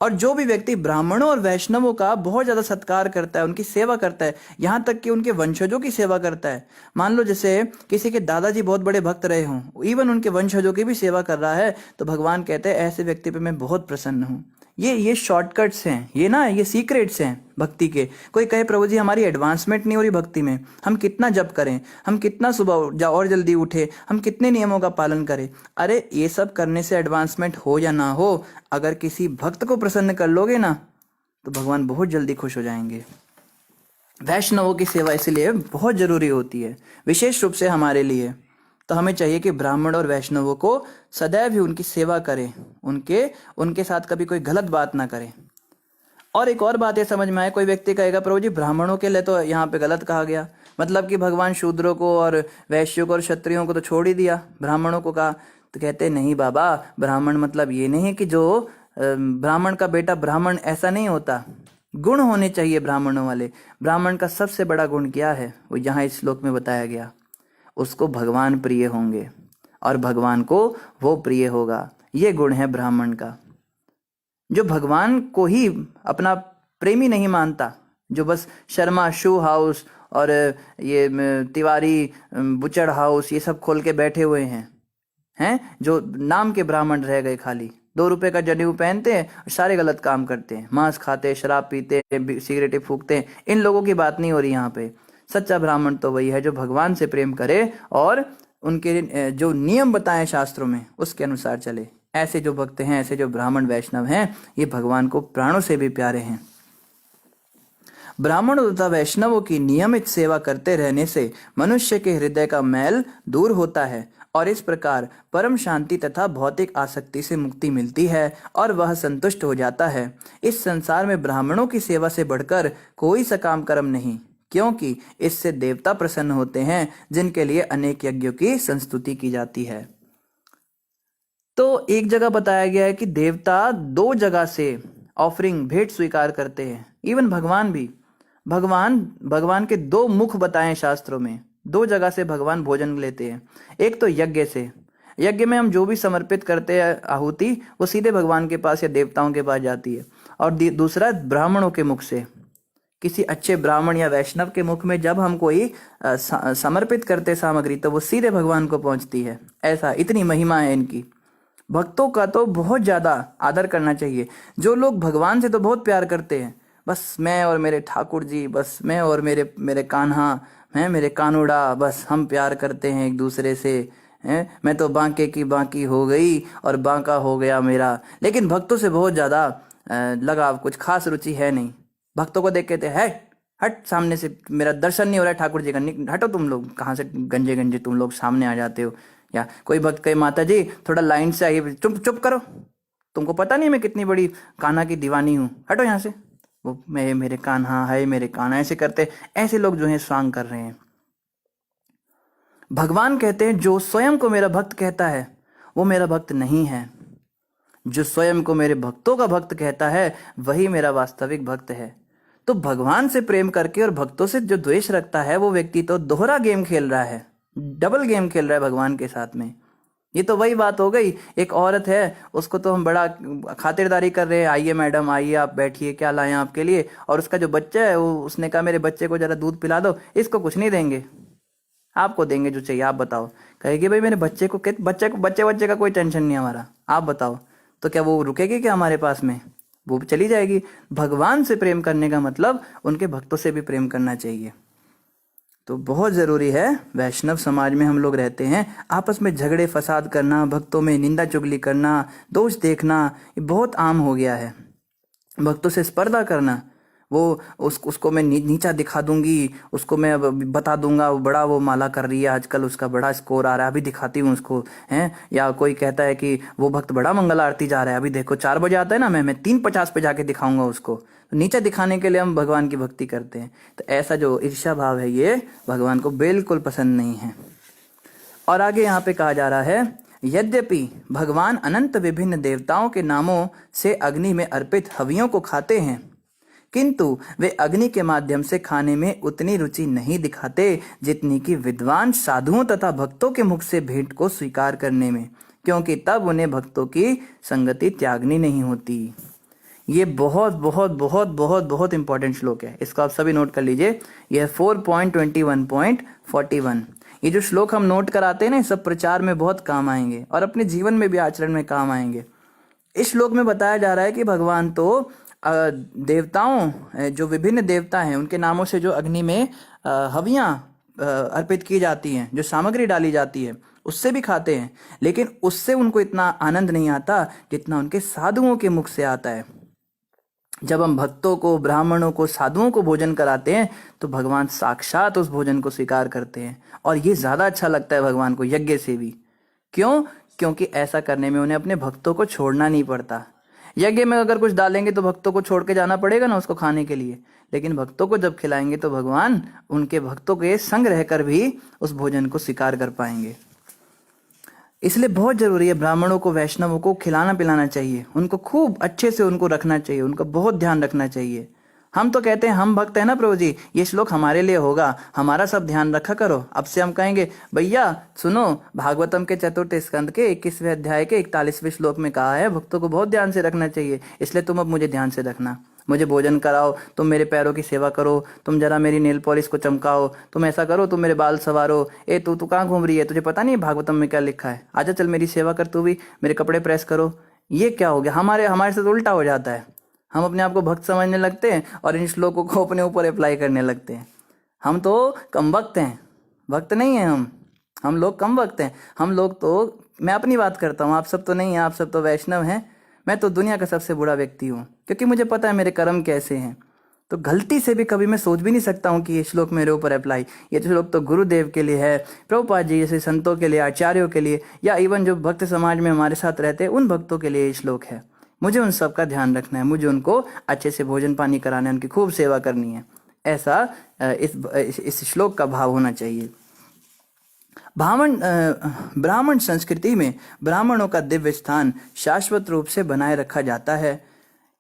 और जो भी व्यक्ति ब्राह्मणों और वैष्णवों का बहुत ज्यादा सत्कार करता है, उनकी सेवा करता है, यहाँ तक कि उनके वंशजों की सेवा करता है, मान लो जैसे किसी के दादाजी बहुत बड़े भक्त रहे हों, इवन उनके वंशजों की भी सेवा कर रहा है, तो भगवान कहते हैं ऐसे व्यक्ति पे मैं बहुत प्रसन्न हूँ। ये शॉर्टकट्स हैं, ये सीक्रेट्स हैं भक्ति के। कोई कहे प्रभु जी हमारी एडवांसमेंट नहीं हो रही भक्ति में, हम कितना जप करें, हम कितना सुबह और जल्दी उठे, हम कितने नियमों का पालन करें। अरे ये सब करने से एडवांसमेंट हो या ना हो, अगर किसी भक्त को प्रसन्न कर लोगे ना तो भगवान बहुत जल्दी खुश हो जाएंगे। वैष्णवों की सेवा इसलिए बहुत जरूरी होती है, विशेष रूप से हमारे लिए। तो हमें चाहिए कि ब्राह्मण और वैष्णवों को सदैव ही उनकी सेवा करें, उनके साथ कभी कोई गलत बात ना करें। और एक और बात ये समझ में आए, कोई व्यक्ति कहेगा प्रभु जी ब्राह्मणों के लिए तो यहाँ पे गलत कहा गया, मतलब कि भगवान शूद्रों को और वैश्यों को और क्षत्रियों को तो छोड़ ही दिया, ब्राह्मणों को कहा। तो कहते नहीं बाबा, ब्राह्मण मतलब ये नहीं है कि जो ब्राह्मण का बेटा ब्राह्मण, ऐसा नहीं होता। गुण होने चाहिए ब्राह्मणों वाले। ब्राह्मण का सबसे बड़ा गुण क्या है, वो यहाँ इस श्लोक में बताया गया, उसको भगवान प्रिय होंगे और भगवान को वो प्रिय होगा। ये गुण है ब्राह्मण का। जो भगवान को ही अपना प्रेमी नहीं मानता, जो बस शर्मा शू हाउस और ये तिवारी बुचड़ हाउस ये सब खोल के बैठे हुए हैं, जो नाम के ब्राह्मण रह गए, खाली 2 रुपए का जनेऊ पहनते हैं और सारे गलत काम करते हैं, मांस खाते, शराब पीते, सिगरेटें फूकते हैं। इन लोगों की बात नहीं हो रही यहाँ पे। सच्चा ब्राह्मण तो वही है जो भगवान से प्रेम करे और उनके जो नियम बताएं शास्त्रों में उसके अनुसार चले। ऐसे जो भक्त हैं, ऐसे जो ब्राह्मण वैष्णव हैं, ये भगवान को प्राणों से भी प्यारे हैं। ब्राह्मणों तथा वैष्णवों की नियमित सेवा करते रहने से मनुष्य के हृदय का मैल दूर होता है और इस प्रकार परम शांति तथा भौतिक आसक्ति से मुक्ति मिलती है और वह संतुष्ट हो जाता है। इस संसार में ब्राह्मणों की सेवा से बढ़कर कोई सकाम कर्म नहीं, क्योंकि इससे देवता प्रसन्न होते हैं, जिनके लिए अनेक यज्ञों की संस्तुति की जाती है। तो एक जगह बताया गया है कि देवता दो जगह से ऑफरिंग भेंट स्वीकार करते हैं। इवन भगवान भी, भगवान के दो मुख बताएं शास्त्रों में, दो जगह से भगवान भोजन लेते हैं। एक तो यज्ञ से, यज्ञ में हम जो भी समर्पित करते हैं आहुति, वो सीधे भगवान के पास या देवताओं के पास जाती है। और दूसरा ब्राह्मणों के मुख से, किसी अच्छे ब्राह्मण या वैष्णव के मुख में जब हम कोई समर्पित करते सामग्री, तो वो सीधे भगवान को पहुंचती है। ऐसा, इतनी महिमा है इनकी। भक्तों का तो बहुत ज्यादा आदर करना चाहिए। जो लोग भगवान से तो बहुत प्यार करते हैं, बस मैं और मेरे ठाकुर जी, बस मैं और मेरे कान्हा, मैं मेरे कानुड़ा, बस हम प्यार करते हैं एक दूसरे से, हैं, मैं तो बांके की बांकी हो गई और बांका हो गया मेरा। लेकिन भक्तों से बहुत ज्यादा लगाव, कुछ खास रुचि है नहीं। भक्तों को देख के है, हट सामने से, मेरा दर्शन नहीं हो रहा है ठाकुर जी का, हटो तुम लोग, कहाँ से गंजे गंजे तुम लोग सामने आ जाते हो। या कोई भक्त कहे, माता जी थोड़ा लाइन से आइए, चुप चुप करो, तुमको पता नहीं मैं कितनी बड़ी कान्हा की दीवानी हूँ, हटो यहाँ से। वो मैं मेरे कान्हा है, मेरे कान्हा, ऐसे करते, ऐसे लोग जो हैं स्वांग कर रहे हैं। भगवान कहते हैं जो स्वयं को मेरा भक्त कहता है वो मेरा भक्त नहीं है। जो स्वयं को मेरे भक्तों का भक्त कहता है वही मेरा वास्तविक भक्त है। तो भगवान से प्रेम करके और भक्तों से जो द्वेष रखता है वो व्यक्ति तो दोहरा गेम खेल रहा है, डबल गेम खेल रहा है भगवान के साथ में। ये तो वही बात हो गई, एक औरत है, उसको तो हम बड़ा खातिरदारी कर रहे हैं, आइए मैडम आइए आप बैठिए, क्या लाएं आपके लिए। और उसका जो बच्चा है वो, उसने कहा मेरे बच्चे को जरा दूध पिला दो, इसको कुछ नहीं देंगे, आपको देंगे जो चाहिए, आप बताओ। कहेगी भाई मेरे बच्चे को बच्चे का कोई टेंशन नहीं हमारा, आप बताओ। तो क्या वो रुकेगी क्या हमारे पास में? वो चली जाएगी। भगवान से प्रेम करने का मतलब उनके भक्तों से भी प्रेम करना चाहिए। तो बहुत ज़रूरी है, वैष्णव समाज में हम लोग रहते हैं, आपस में झगड़े फसाद करना, भक्तों में निंदा चुगली करना, दोष देखना, ये बहुत आम हो गया है। भक्तों से स्पर्धा करना, वो उसको मैं नीचा दिखा दूंगी, उसको मैं बता दूंगा वो बड़ा, वो माला कर रही है आजकल, उसका बड़ा स्कोर आ रहा है, अभी दिखाती हूँ उसको, हैं। या कोई कहता है कि वो भक्त बड़ा मंगल आरती जा रहा है, अभी देखो 4 बजे आता है ना, मैं 3:50 पे जाके दिखाऊंगा उसको। तो नीचा दिखाने के लिए हम भगवान की भक्ति करते हैं। तो ऐसा जो ईर्ष्या भाव है ये भगवान को बिल्कुल पसंद नहीं है। और आगे यहाँ पे कहा जा रहा है, यद्यपि भगवान अनंत विभिन्न देवताओं के नामों से अग्नि में अर्पित हवियों को खाते हैं, किंतु वे अग्नि के माध्यम से खाने में उतनी रुचि नहीं दिखाते जितनी कि विद्वान साधुओं तथा भक्तों के मुख से भेंट को स्वीकार करने में, क्योंकि तब उन्हें भक्तों की संगति त्यागनी नहीं होती। ये बहुत बहुत बहुत बहुत बहुत इंपॉर्टेंट श्लोक है, इसको आप सभी नोट कर लीजिए। यह 4.21.41, ये जो श्लोक हम नोट कराते हैं ना, सब प्रचार में बहुत काम आएंगे और अपने जीवन में भी आचरण में काम आएंगे। इस श्लोक में बताया जा रहा है कि भगवान तो देवताओं, जो विभिन्न देवता हैं उनके नामों से जो अग्नि में हवियां अर्पित की जाती हैं, जो सामग्री डाली जाती है, उससे भी खाते हैं, लेकिन उससे उनको इतना आनंद नहीं आता जितना उनके साधुओं के मुख से आता है। जब हम भक्तों को, ब्राह्मणों को, साधुओं को भोजन कराते हैं तो भगवान साक्षात उस भोजन को स्वीकार करते हैं और ये ज्यादा अच्छा लगता है भगवान को यज्ञ से भी। क्यों? क्योंकि ऐसा करने में उन्हें अपने भक्तों को छोड़ना नहीं पड़ता। यज्ञ में अगर कुछ डालेंगे तो भक्तों को छोड़ के जाना पड़ेगा ना उसको खाने के लिए, लेकिन भक्तों को जब खिलाएंगे तो भगवान उनके भक्तों के संग रहकर भी उस भोजन को स्वीकार कर पाएंगे। इसलिए बहुत जरूरी है, ब्राह्मणों को, वैष्णवों को खिलाना पिलाना चाहिए, उनको खूब अच्छे से उनको रखना चाहिए, उनका बहुत ध्यान रखना चाहिए। हम तो कहते हैं हम भक्त हैं ना प्रभु जी, ये श्लोक हमारे लिए होगा, हमारा सब ध्यान रखा करो। अब से हम कहेंगे भैया सुनो, भागवतम के 4th स्कंद के 21वें अध्याय के 41वें श्लोक में कहा है भक्तों को बहुत ध्यान से रखना चाहिए, इसलिए तुम अब मुझे ध्यान से रखना, मुझे भोजन कराओ, तुम मेरे पैरों की सेवा करो, तुम जरा मेरी नेल पॉलिश को चमकाओ, तुम ऐसा करो, तुम मेरे बाल संवारो। ए तू कहाँ घूम रही है, तुझे पता नहीं भागवतम में क्या लिखा है, आजा चल मेरी सेवा कर, तू भी मेरे कपड़े प्रेस करो। ये क्या हो गया, हमारे साथ उल्टा हो जाता है। हम अपने आप को भक्त समझने लगते हैं और इन श्लोकों को अपने ऊपर अप्लाई करने लगते हैं। हम तो कम वक्त हैं, भक्त नहीं हैं हम लोग कम वक्त हैं। हम लोग तो, मैं अपनी बात करता हूँ, आप सब तो नहीं हैं, आप सब तो वैष्णव हैं, मैं तो दुनिया का सबसे बुरा व्यक्ति हूँ, क्योंकि मुझे पता है मेरे कर्म कैसे हैं। तो गलती से भी कभी मैं सोच भी नहीं सकता हूँ कि ये श्लोक मेरे ऊपर अप्लाई, ये श्लोक तो गुरुदेव के लिए है, प्रभुपाद जी जैसे संतों के लिए, आचार्यों के लिए, या इवन जो भक्त समाज में हमारे साथ रहते हैं उन भक्तों के लिए ये श्लोक है। मुझे उन सब का ध्यान रखना है, मुझे उनको अच्छे से भोजन पानी कराना है, उनकी खूब सेवा करनी है। ऐसा इस श्लोक का भाव होना चाहिए। ब्राह्मण संस्कृति में ब्राह्मणों का दिव्य स्थान शाश्वत रूप से बनाए रखा जाता है,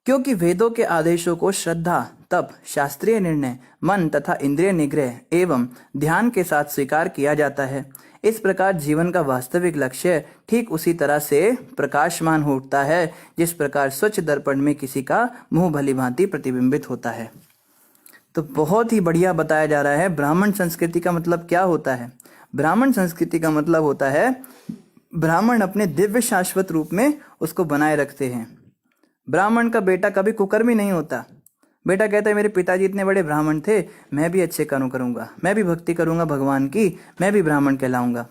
क्योंकि वेदों के आदेशों को श्रद्धा, तप, शास्त्रीय निर्णय, मन तथा इंद्रिय निग्रह एवं ध्यान के साथ स्वीकार किया जाता है। इस प्रकार जीवन का वास्तविक लक्ष्य ठीक उसी तरह से प्रकाशमान हो उठता है जिस प्रकार स्वच्छ दर्पण में किसी का मुंह भली भांति प्रतिबिंबित होता है। तो बहुत ही बढ़िया बताया जा रहा है ब्राह्मण संस्कृति का मतलब क्या होता है। ब्राह्मण संस्कृति का मतलब होता है ब्राह्मण अपने दिव्य शाश्वत रूप में उसको बनाए रखते हैं। ब्राह्मण का बेटा कभी कुकर्मी नहीं होता। बेटा कहता है मेरे पिताजी इतने बड़े ब्राह्मण थे, मैं भी अच्छे कर्म करूंगा, मैं भी भक्ति करूंगा भगवान की, मैं भी ब्राह्मण कहलाऊंगा।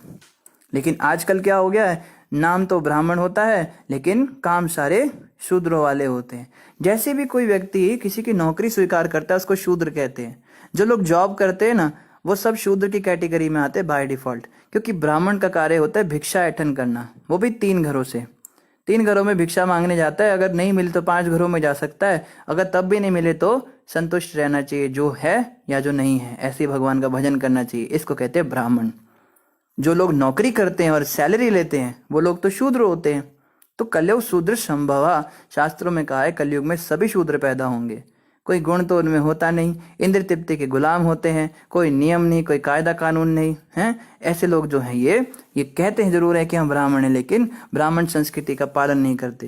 लेकिन आजकल क्या हो गया है, नाम तो ब्राह्मण होता है लेकिन काम सारे शूद्रों वाले होते हैं। जैसे भी कोई व्यक्ति किसी की नौकरी स्वीकार करता है उसको शूद्र कहते हैं। जो लोग जॉब करते हैं ना वो सब शूद्र की कैटेगरी में आते हैं बाय डिफॉल्ट, क्योंकि ब्राह्मण का कार्य होता है भिक्षा ऐठन करना, वो भी 3 घरों से। 3 घरों में भिक्षा मांगने जाता है, अगर नहीं मिले तो 5 घरों में जा सकता है, अगर तब भी नहीं मिले तो संतुष्ट रहना चाहिए जो है या जो नहीं है, ऐसे भगवान का भजन करना चाहिए। इसको कहते हैं ब्राह्मण। जो लोग नौकरी करते हैं और सैलरी लेते हैं वो लोग तो शूद्र होते हैं। तो कलयुग शूद्र संभवा, शास्त्रों में कहा है कलयुग में सभी शूद्र पैदा होंगे। कोई गुण तो उनमें होता नहीं, इंद्र तृप्ति के गुलाम होते हैं, कोई नियम नहीं, कोई कायदा कानून नहीं है। ऐसे लोग जो हैं ये कहते हैं जरूर है कि हम ब्राह्मण हैं, लेकिन ब्राह्मण संस्कृति का पालन नहीं करते।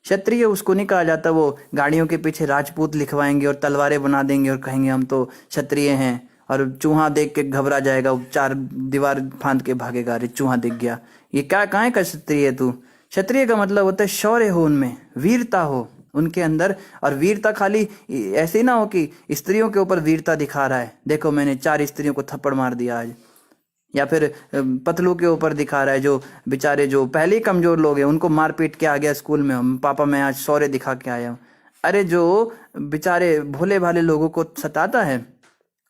क्षत्रिय उसको नहीं कहा जाता, वो गाड़ियों के पीछे राजपूत लिखवाएंगे और तलवारें बना देंगे और कहेंगे हम तो क्षत्रिय हैं, और चूहा देख के घबरा जाएगा, 4 दीवार फांद के भागेगा, अरे चूहा दिख गया। ये क्या काहे का क्षत्रिय है तू? क्षत्रिय का मतलब होता है शौर्य हो, उनमें वीरता हो उनके अंदर। और वीरता खाली ऐसे ही ना हो कि स्त्रियों के ऊपर वीरता दिखा रहा है, देखो मैंने 4 स्त्रियों को थप्पड़ मार दिया आज, या फिर पतलू के ऊपर दिखा रहा है, जो बेचारे जो पहले ही कमजोर लोग हैं उनको मार पीट के आ गया स्कूल में, पापा मैं आज शौर्य दिखा के आया हूँ। अरे जो बेचारे भोले भाले लोगों को सताता है,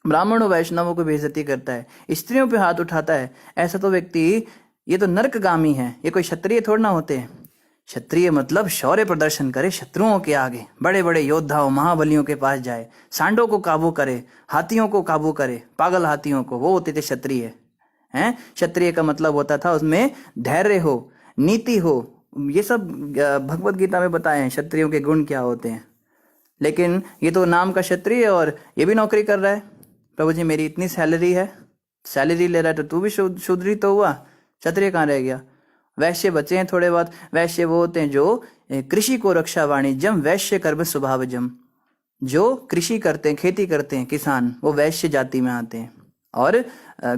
ब्राह्मणों वैष्णवों को बेइज्जती करता है, स्त्रियों पे हाथ उठाता है, ऐसा तो व्यक्ति ये तो नरकगामी है। ये कोई क्षत्रिय थोड़ा ना होते हैं। क्षत्रिय मतलब शौर्य प्रदर्शन करे, शत्रुओं के आगे, बड़े बड़े योद्धाओं महाबलियों के पास जाए, सांडों को काबू करे, हाथियों को काबू करे, पागल हाथियों को, वो होते थे क्षत्रिय हैं। क्षत्रिय का मतलब होता था उसमें धैर्य हो, नीति हो। ये सब भगवत गीता में बताए हैं क्षत्रियों के गुण क्या होते हैं। लेकिन ये तो नाम का क्षत्रिय और ये भी नौकरी कर रहा है, प्रभु जी मेरी इतनी सैलरी है, सैलरी ले रहा है तो तू भी शूद्री तो हुआ, क्षत्रिय कहाँ रह गया? वैश्य बचे हैं थोड़े बहुत। वैश्य वो होते हैं जो कृषि को रक्षा वाणिज्यम वैश्य कर्म स्वभावजम, जो कृषि करते हैं, खेती करते हैं, किसान, वो वैश्य जाति में आते हैं। और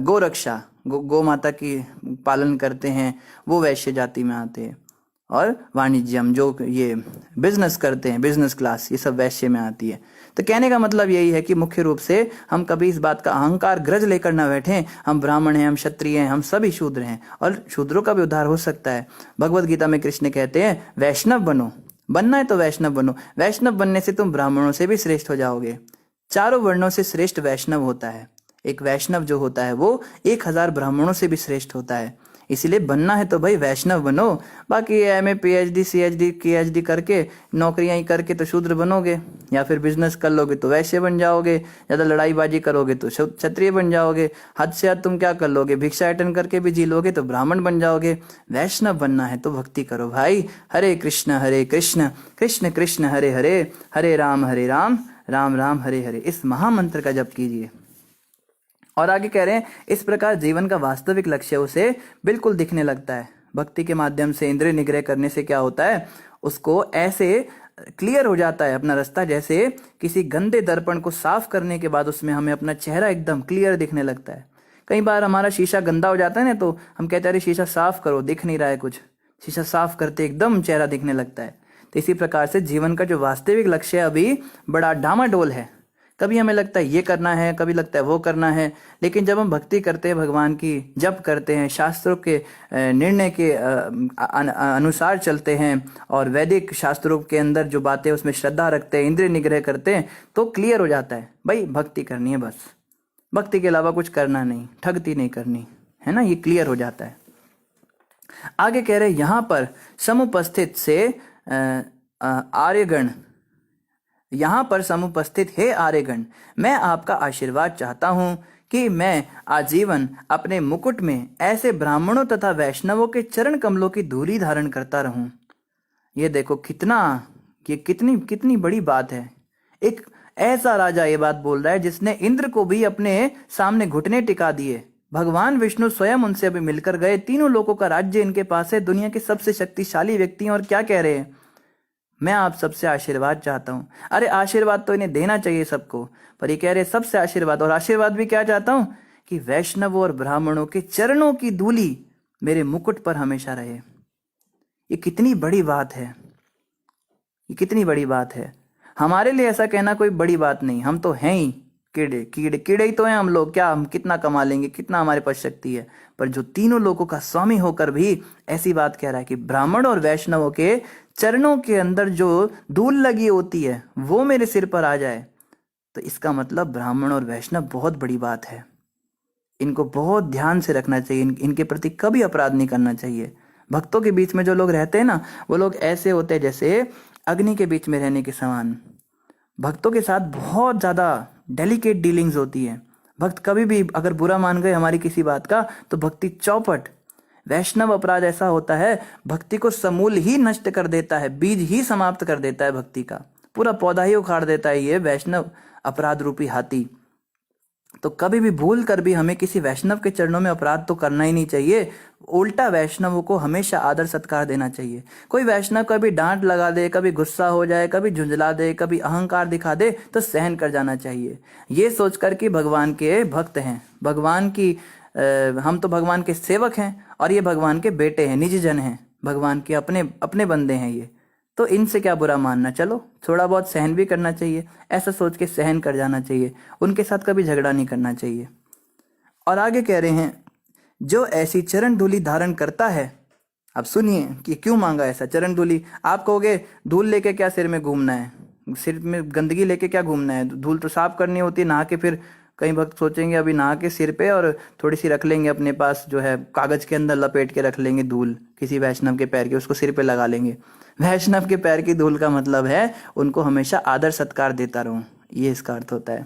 गो रक्षा, गो माता की पालन करते हैं, वो वैश्य जाति में आते हैं। और वाणिज्यम, जो ये बिजनेस करते हैं, बिजनेस क्लास, ये सब वैश्य में आती है। तो कहने का मतलब यही है कि मुख्य रूप से हम कभी इस बात का अहंकार ग्रज लेकर ना बैठें हम ब्राह्मण हैं, हम क्षत्रिय हैं, हम सभी शूद्र हैं, और शूद्रों का भी उद्धार हो सकता है। भगवत गीता में कृष्ण कहते हैं वैष्णव बनो, बनना है तो वैष्णव बनो। वैष्णव बनने से तुम ब्राह्मणों से भी श्रेष्ठ हो जाओगे। 4 वर्णों से श्रेष्ठ वैष्णव होता है। एक वैष्णव जो होता है वो 1000 ब्राह्मणों से भी श्रेष्ठ होता है। इसीलिए बनना है तो भाई वैष्णव बनो। बाकी MA PhD ChD PhD करके नौकरियां ही करके तो शूद्र बनोगे, या फिर बिजनेस कर लोगे तो वैश्य बन जाओगे, ज्यादा लड़ाईबाजी करोगे तो क्षत्रिय बन जाओगे, हद से हद तुम क्या कर लोगे, भिक्षा अटन करके भी जी लोगे तो ब्राह्मण बन जाओगे। वैष्णव बनना है तो भक्ति करो भाई। हरे कृष्ण कृष्ण कृष्ण हरे हरे, हरे राम राम राम हरे हरे, इस महामंत्र का जप कीजिए। और आगे कह रहे हैं इस प्रकार जीवन का वास्तविक लक्ष्य उसे बिल्कुल दिखने लगता है। भक्ति के माध्यम से इंद्रिय निग्रह करने से क्या होता है, उसको ऐसे क्लियर हो जाता है अपना रास्ता, जैसे किसी गंदे दर्पण को साफ करने के बाद उसमें हमें अपना चेहरा एकदम क्लियर दिखने लगता है। कई बार हमारा शीशा गंदा हो जाता है ना, तो हम कहते हैं अरे शीशा साफ करो, दिख नहीं रहा है कुछ। शीशा साफ करते एकदम चेहरा दिखने लगता है। तो इसी प्रकार से जीवन का जो वास्तविक लक्ष्य है अभी बड़ा डामाडोल है, कभी हमें लगता है ये करना है, कभी लगता है वो करना है, लेकिन जब हम भक्ति करते हैं, भगवान की जप करते हैं, शास्त्रों के निर्णय के अनुसार चलते हैं और वैदिक शास्त्रों के अंदर जो बातें उसमें श्रद्धा रखते हैं, इंद्रिय निग्रह करते हैं, तो क्लियर हो जाता है भाई भक्ति करनी है बस, भक्ति के अलावा कुछ करना नहीं, ठगती नहीं करनी है ना, ये क्लियर हो जाता है। आगे कह रहे यहां पर समुपस्थित से आर्यगण, यहां पर समुपस्थित है आर्यगण, मैं आपका आशीर्वाद चाहता हूं कि मैं आजीवन अपने मुकुट में ऐसे ब्राह्मणों तथा वैष्णवों के चरण कमलों की धूली धारण करता रहूं। ये देखो ये कितनी कितनी बड़ी बात है। एक ऐसा राजा ये बात बोल रहा है जिसने इंद्र को भी अपने सामने घुटने टिका दिए, भगवान विष्णु स्वयं उनसे अभी मिलकर गए, तीनों लोगों का राज्य इनके पास है, दुनिया के सबसे शक्तिशाली व्यक्ति हैं, और क्या कह रहे हैं, मैं आप सबसे आशीर्वाद चाहता हूं। अरे आशीर्वाद तो इन्हें देना चाहिए सबको, पर ये कह रहे सबसे आशीर्वाद, और आशीर्वाद भी क्या चाहता हूं कि वैष्णवों और ब्राह्मणों के चरणों की धूली मेरे मुकुट पर हमेशा रहे। ये कितनी बड़ी बात है, ये कितनी बड़ी बात है। हमारे लिए ऐसा कहना कोई बड़ी बात नहीं, हम तो हैं ही कीड़े, कीड़े ही तो हैं हम लोग, क्या हम कितना कमा लेंगे, कितना हमारे पास शक्ति है, पर जो तीनों लोगों का स्वामी होकर भी ऐसी बात कह रहा है कि ब्राह्मण और वैष्णवों के चरणों के अंदर जो धूल लगी होती है वो मेरे सिर पर आ जाए, तो इसका मतलब ब्राह्मण और वैष्णव बहुत बड़ी बात है, इनको बहुत ध्यान से रखना चाहिए, इनके प्रति कभी अपराध नहीं करना चाहिए। भक्तों के बीच में जो लोग रहते हैं ना, वो लोग ऐसे होते हैं जैसे अग्नि के बीच में रहने के समान। भक्तों के साथ बहुत ज़्यादा डेलिकेट डीलिंग्स होती है। भक्त कभी भी अगर बुरा मान गए हमारी किसी बात का तो भक्ति चौपट। वैष्णव अपराध ऐसा होता है, भक्ति को समूल ही नष्ट कर देता है, बीज ही समाप्त कर देता है, भक्ति का पूरा पौधा ही उखाड़ देता है ये वैष्णव अपराध रूपी हाथी। तो कभी भी भूल कर भी हमें किसी वैष्णव के चरणों में अपराध तो करना ही नहीं चाहिए, उल्टा वैष्णवों को हमेशा आदर सत्कार देना चाहिए। कोई वैष्णव कभी डांट लगा दे, कभी गुस्सा हो जाए, कभी झुंझला दे, कभी अहंकार दिखा दे, तो सहन कर जाना चाहिए, ये सोचकर कि भगवान के भक्त हैं, भगवान की हम तो भगवान के सेवक हैं और ये भगवान के बेटे हैं, निजी जन हैं, भगवान के अपने अपने बंदे हैं ये, तो इनसे क्या बुरा मानना, चलो थोड़ा बहुत सहन भी करना चाहिए, ऐसा सोच के सहन कर जाना चाहिए, उनके साथ कभी झगड़ा नहीं करना चाहिए। और आगे कह रहे हैं जो ऐसी चरण धूलि धारण करता है, अब सुनिए कि क्यों मांगा ऐसा चरण धूलि। आप कहोगे धूल लेके क्या सिर में घूमना है, सिर में गंदगी लेके क्या घूमना है, धूल तो साफ करनी होती है नहा के। फिर कई भक्त सोचेंगे अभी नहा के सिर पे और थोड़ी सी रख लेंगे अपने पास, जो है कागज के अंदर लपेट के रख लेंगे धूल किसी वैष्णव के पैर की, उसको सिर पे लगा लेंगे। वैष्णव के पैर की धूल का मतलब है उनको हमेशा आदर सत्कार देता रहूं, ये इसका अर्थ होता है।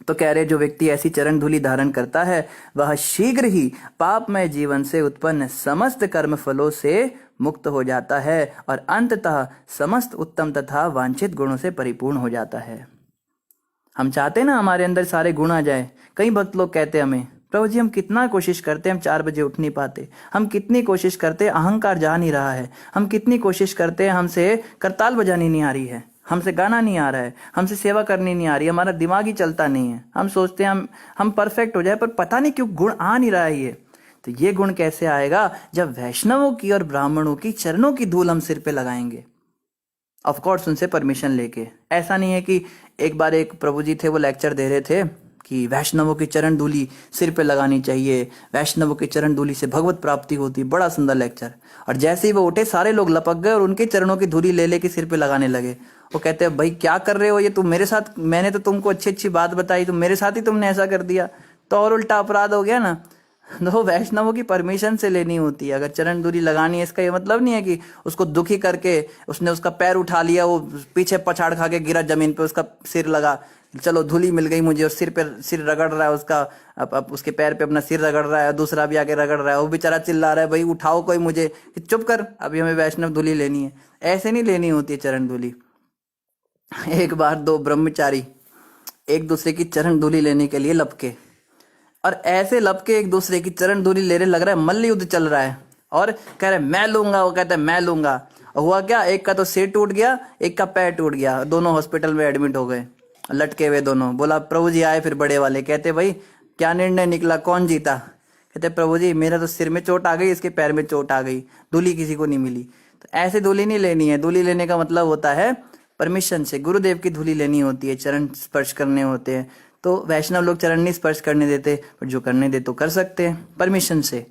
तो कह रहे जो व्यक्ति ऐसी चरण धूलि धारण करता है वह शीघ्र ही पापमय जीवन से उत्पन्न समस्त कर्म फलों से मुक्त हो जाता है और अंततः समस्त उत्तम तथा वांछित गुणों से परिपूर्ण हो जाता है। हम चाहते हैं ना हमारे अंदर सारे गुण आ जाए। कई भक्त लोग कहते हैं हमें, प्रभु जी हम कितना कोशिश करते हैं, हम 4 बजे उठ नहीं पाते, हम कितनी कोशिश करते हैं अहंकार जा नहीं रहा है, हम कितनी कोशिश करते हैं हमसे करताल बजानी नहीं आ रही है, हमसे गाना नहीं आ रहा है, हमसे सेवा करनी नहीं आ रही, हमारा दिमाग ही चलता नहीं है, हम सोचते हैं हम परफेक्ट हो जाए, पर पता नहीं क्यों गुण आ नहीं रहा है ये। तो ये गुण कैसे आएगा, जब वैष्णवों की और ब्राह्मणों की चरणों की धूल हम सिर पे लगाएंगे, ऑफ कोर्स उनसे परमिशन लेके। ऐसा नहीं है कि एक बार एक प्रभु जी थे वो लेक्चर दे रहे थे कि वैष्णवों की चरण धूलि सिर पे लगानी चाहिए, वैष्णवों की चरण धूलि से भगवत प्राप्ति होती, बड़ा सुंदर लेक्चर। और जैसे ही वो उठे सारे लोग लपक गए और उनके चरणों की धूलि ले लेके सिर पे लगाने लगे। वो कहते हैं भाई क्या कर रहे हो ये, तुम मेरे साथ, मैंने तो तुमको अच्छी अच्छी बात बताई, तुम मेरे साथ ही तुमने ऐसा कर दिया, तो और उल्टा अपराध हो गया ना। तो वैष्णवों की परमिशन से लेनी होती है अगर चरण धूलि लगानी है। इसका ये मतलब नहीं है कि उसको दुखी करके उसने उसका पैर उठा लिया, वो पीछे पछाड़ खा के गिरा जमीन पे, उसका सिर लगा, चलो धूली मिल गई मुझे, और सिर पे सिर रगड़ रहा है उसका, अब उसके पैर पे अपना सिर रगड़ रहा है, दूसरा भी आके रगड़ रहा है, वो बेचारा चिल्ला रहा है भाई उठाओ कोई मुझे, चुप कर अभी हमें वैष्णव धूलि लेनी है। ऐसे नहीं लेनी होती है चरण धूलि। एक बार 2 ब्रह्मचारी एक दूसरे की चरण धूलि लेने के लिए लपके, और ऐसे लपके एक दूसरे की चरण धूलि ले रहे, लग रहा है मल्ल युद्ध चल रहा है, और कह रहे मैं लूंगा, वो कहता है मैं लूंगा। और हुआ क्या, एक का तो सिर टूट गया, एक का पैर टूट गया, दोनों हॉस्पिटल में एडमिट हो गए, लटके हुए दोनों। बोला प्रभु जी आए फिर बड़े वाले, कहते भाई क्या निर्णय निकला, कौन जीता। कहते प्रभु जी मेरा तो सिर में चोट आ गई, इसके पैर में चोट आ गई, धूलि किसी को नहीं मिली। तो ऐसे धूलि नहीं लेनी है। धूलि लेने का मतलब होता है परमिशन से, गुरुदेव की धूली लेनी होती है, चरण स्पर्श करने होते हैं। तो वैष्णव लोग चरण नहीं स्पर्श करने देते, पर जो करने दे तो कर सकते हैं परमिशन से।